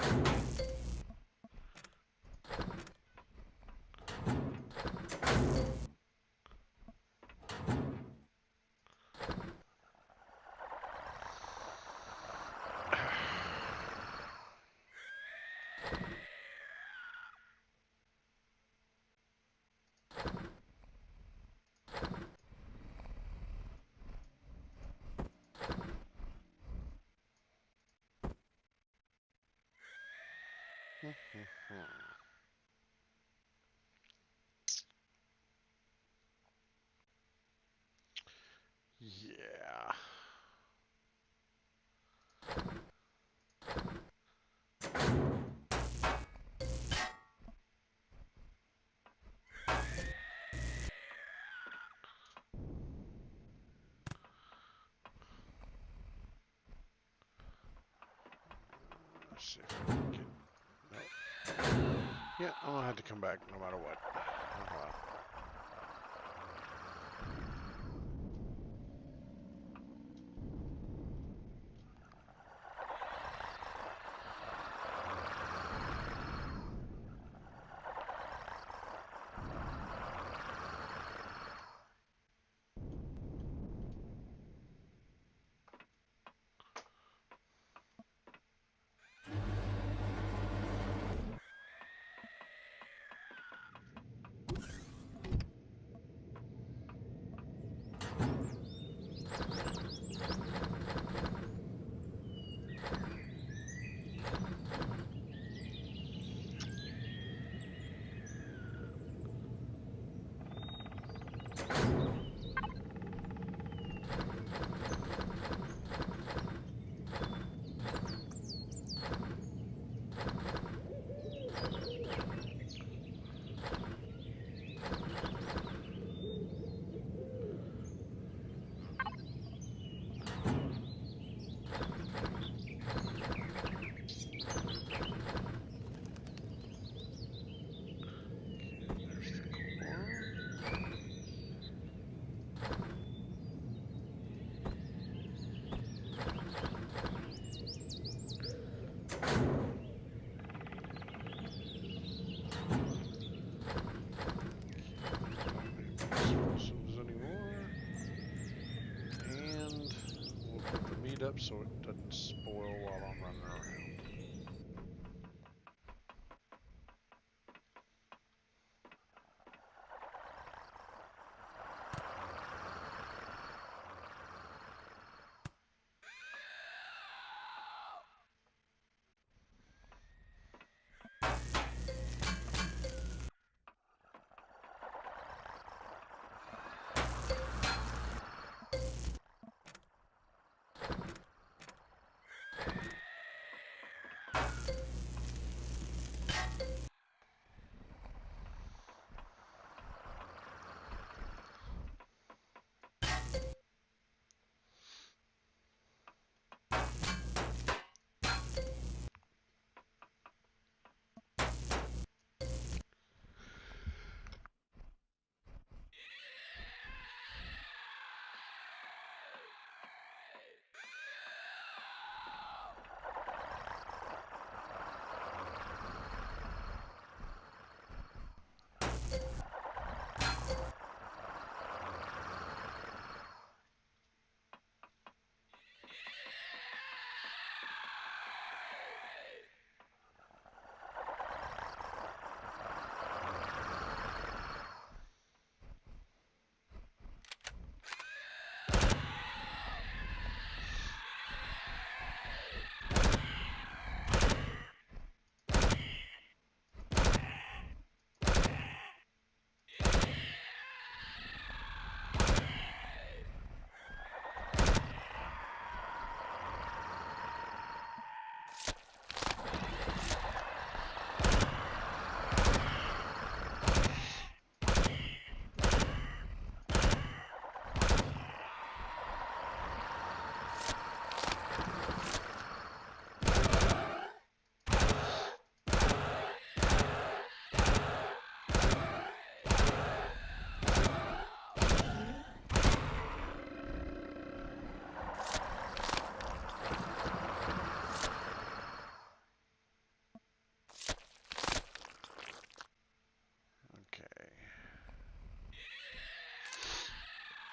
Yeah. Let's see if I can get. Nope. Yeah, I'm gonna have to come back no matter what. Oh, well. Up so it doesn't spoil while I'm running around.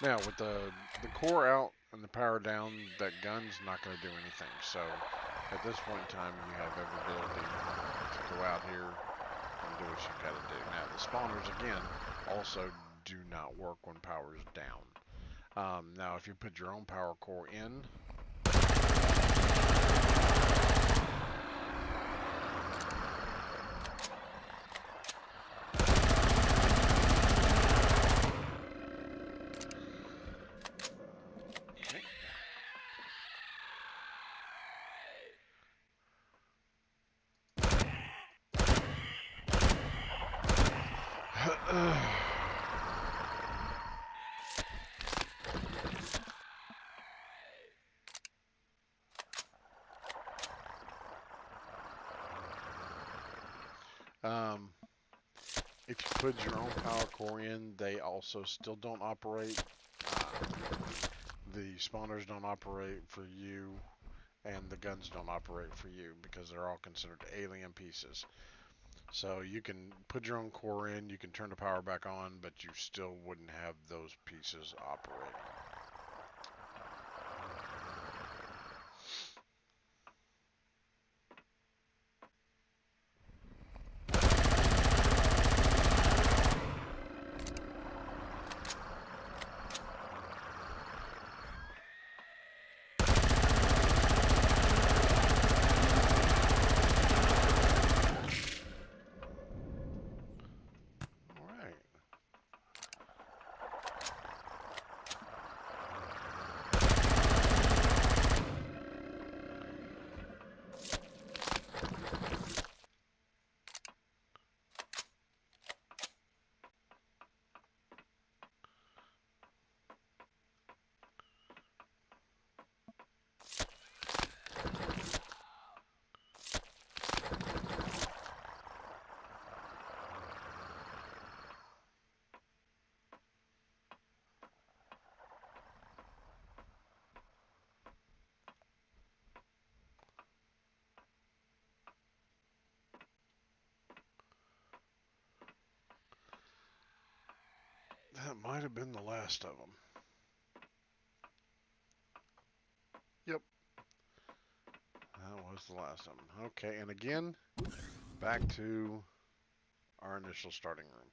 Now, with the core out and the power down, that gun's not going to do anything. So, at this point in time, you have every ability to go out here and do what you've got to do. Now, the spawners, again, also do not work when power is down. Now, if you put your own power core in, um, if you put your own power core in, they also still don't operate. The spawners don't operate for you, and the guns don't operate for you because they're all considered alien pieces. So you can put your own core in, you can turn the power back on, but you still wouldn't have those pieces operating. All right. That might have been the last of them. Yep, that was the last of them. Okay, and again, back to our initial starting room.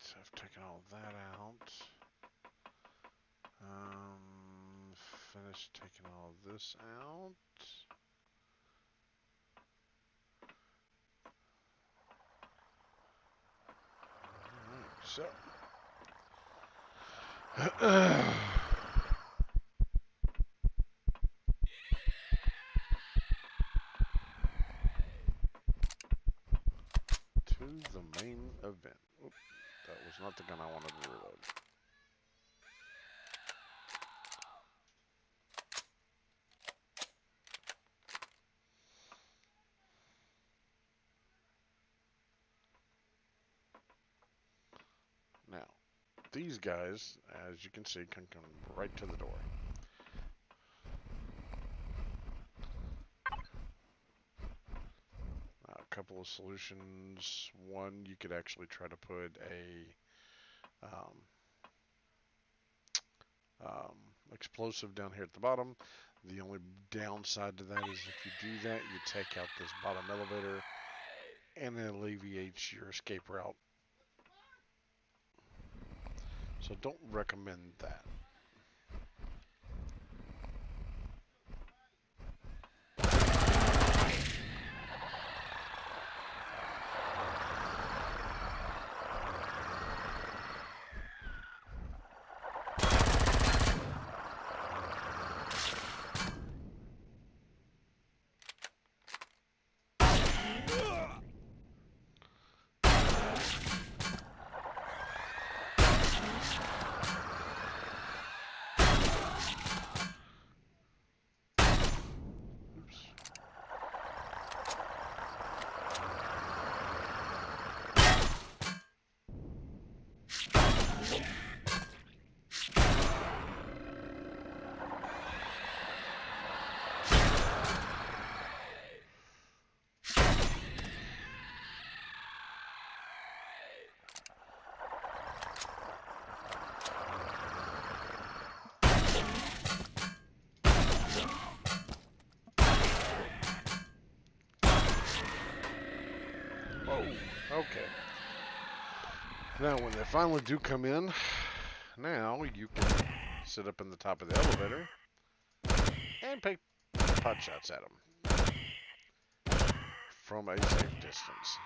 So I've taken all that out. Finished taking all this out. Alright, so. the main event. Oop, that was not the gun I wanted to reload. Now, these guys, as you can see, can come right to the door. A couple of solutions. One, you could actually try to put a explosive down here at the bottom. The only downside to that is if you do that, you take out this bottom elevator and it alleviates your escape route. So don't recommend that. Okay. Now, when they finally do come in, now you can sit up in the top of the elevator and take pot shots at them from a safe distance.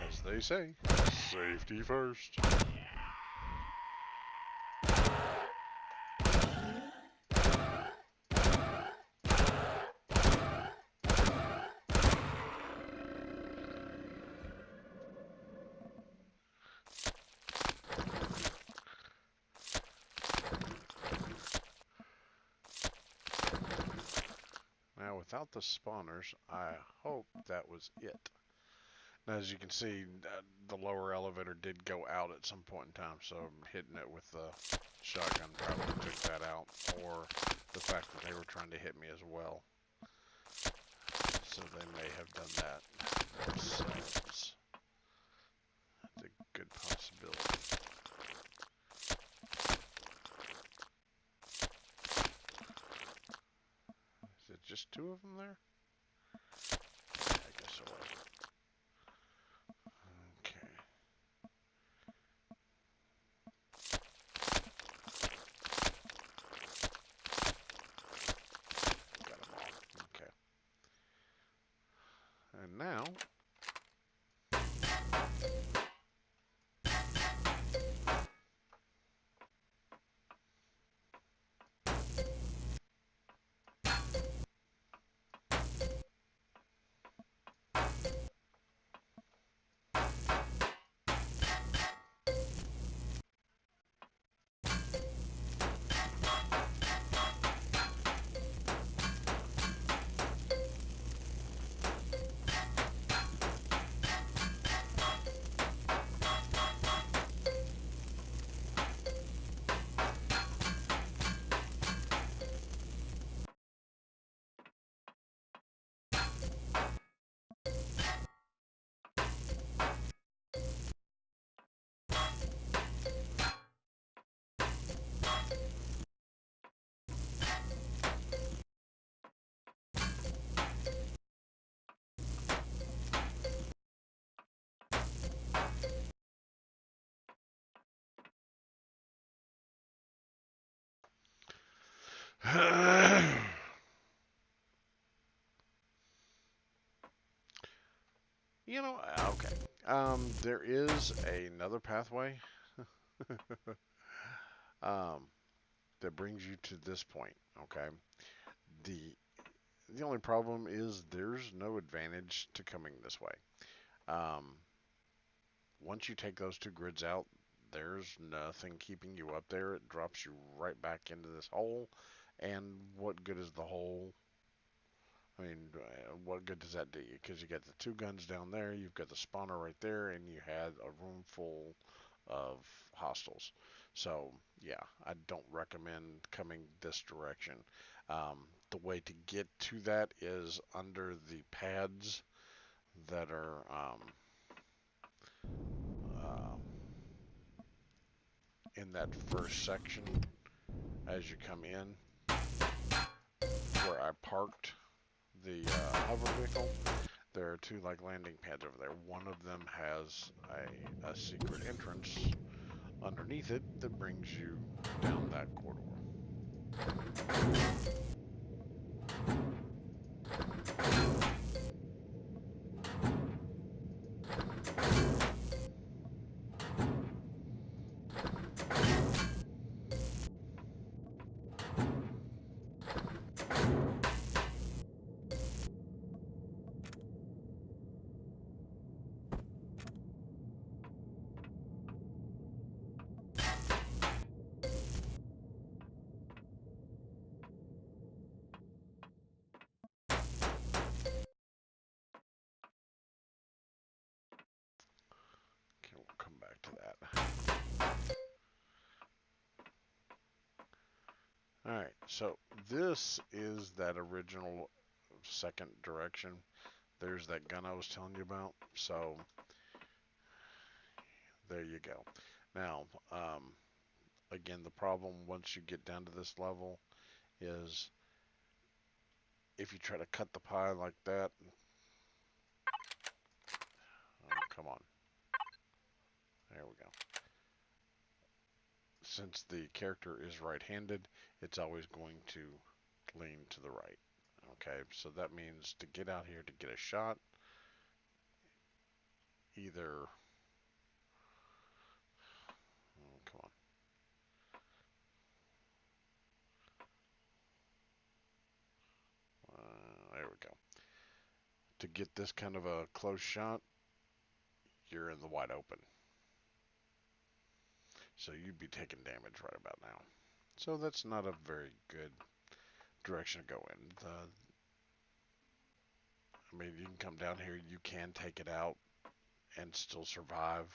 As they say, safety first. Now, without the spawners, I hope that was it. Now, as you can see, the lower elevator did go out at some point in time, so hitting it with the shotgun probably took that out, or the fact that they were trying to hit me as well. So they may have done that themselves. That's a good possibility. Is it just two of them there? Yeah, I guess it was. Okay. Got them all. Okay. And now, Okay. There is another pathway um, that brings you to this point. Okay. The the only problem is there's no advantage to coming this way. Um, Once you take those two grids out, there's nothing keeping you up there. It drops you right back into this hole. And what good is the hole? I mean, what good does that do you? Because you got the two guns down there, you've got the spawner right there, and you had a room full of hostiles. So, yeah, I don't recommend coming this direction. The way to get to that is under the pads that are uh, in that first section as you come in, where I parked the hover vehicle. There are two like landing pads over there. One of them has a secret entrance underneath it that brings you down that corridor. Okay, we'll come back to that. Alright, so this is that original second direction. There's that gun I was telling you about. So there you go. Now, again, the problem once you get down to this level is if you try to cut the pie like that. Oh, come on. There we go. Since the character is right-handed, it's always going to lean to the right. Okay, so that means to get out here to get a shot, either, oh, come on, there we go. To get this kind of a close shot, you're in the wide open. So you'd be taking damage right about now. So that's not a very good direction to go in. I mean, you can come down here, you can take it out and still survive.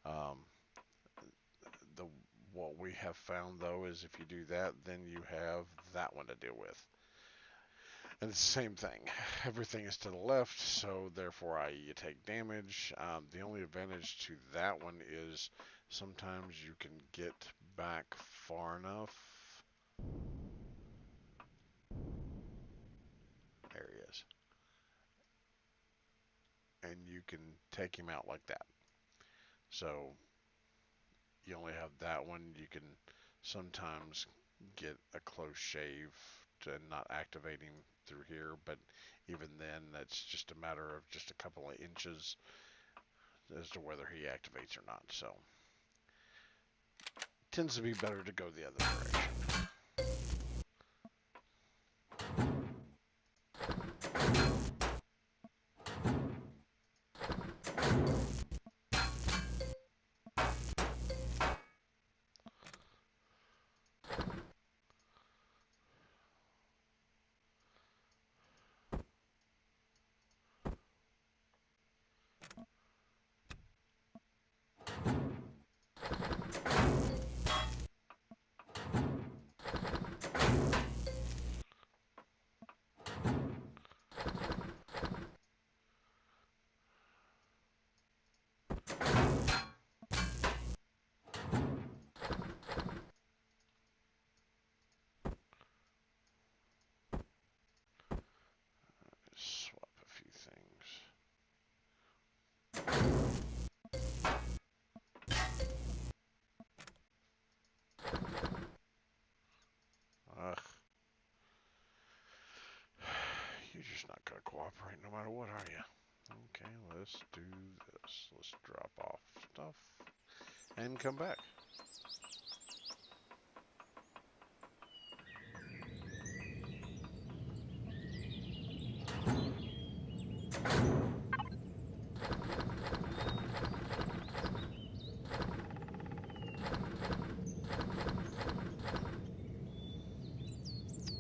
Um, the what we have found though is if you do that, then you have that one to deal with. And it's the same thing. Everything is to the left, so therefore, i.e., you take damage. The only advantage to that one is sometimes you can get back far enough. There he is. And you can take him out like that. So you only have that one. You can sometimes get a close shave to not activating through here, but even then, that's just a matter of just a couple of inches as to whether he activates or not. So tends to be better to go the other direction. cooperate no matter what, are you? Okay, let's do this. Let's drop off stuff and come back.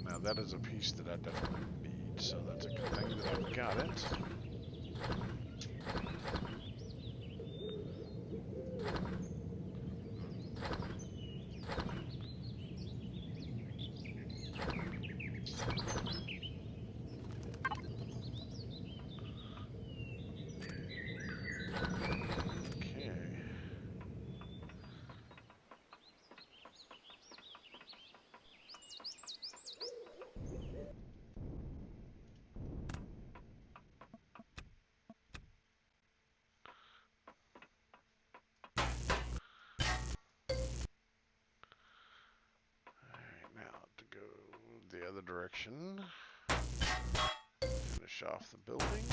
Now that is a piece that I definitely need, so that's a good thing that I've got it. The other direction. Finish off the building.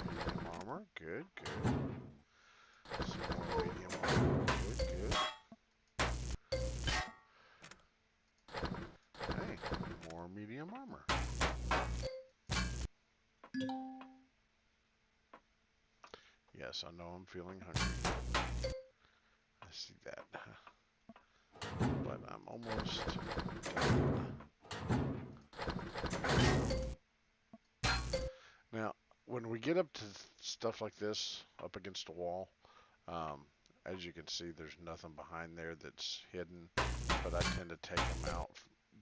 Medium armor, good, good. Some more medium armor, good, good. Hey, more medium armor. Yes, I know I'm feeling hungry. I see that. But I'm almost done. Now, when we get up to stuff like this, up against a wall, as you can see, there's nothing behind there that's hidden, but I tend to take them out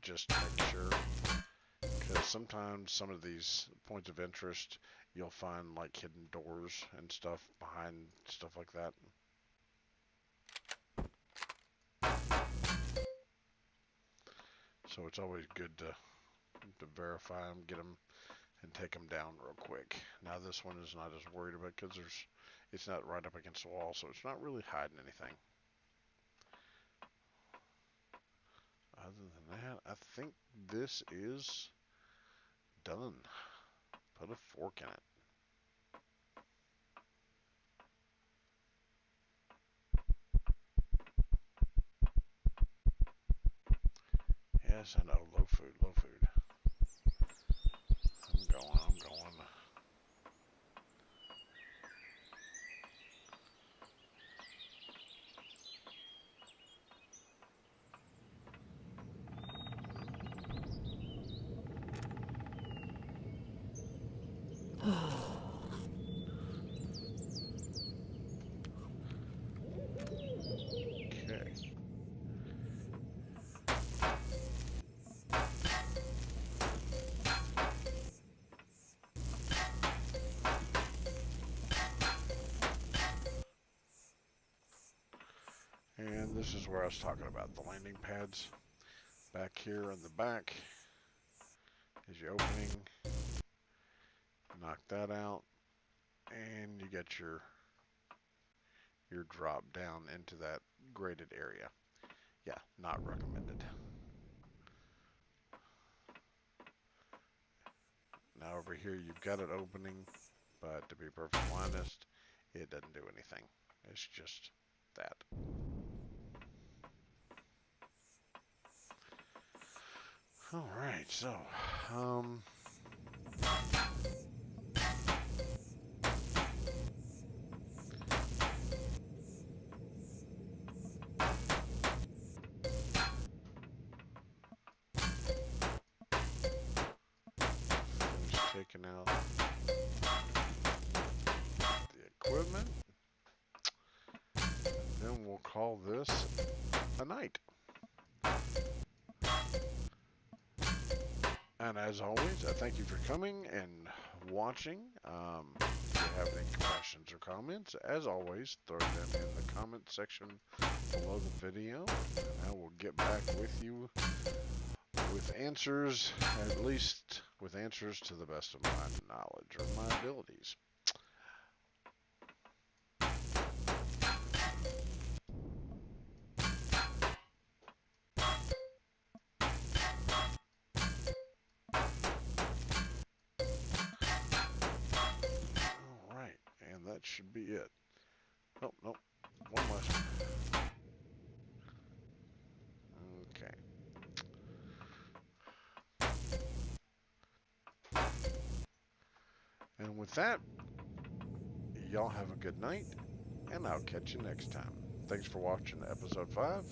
just to make sure. Because sometimes some of these points of interest, you'll find like hidden doors and stuff behind stuff like that. So it's always good to verify them, get them, and take them down real quick. Now this one is not as worried about because it's not right up against the wall, so it's not really hiding anything. Other than that, I think this is done. Put a fork in it. Yes, I know. Low food, low food. I'm going. Okay. And this is where I was talking about the landing pads. Back here in the back is your opening. Knock that out, and you get your drop down into that graded area. Yeah, not recommended. Now over here you've got it opening, but to be perfectly honest, it doesn't do anything. It's just that. Alright, so, taking out the equipment, and then we'll call this a night. And as always, I thank you for coming and watching. If you have any questions or comments, as always, throw them in the comment section below the video, and I will get back with you with answers, at least with answers to the best of my knowledge or my abilities. should be it. Oh, nope. One last one. Okay. And with that, y'all have a good night, and I'll catch you next time. Thanks for watching episode 5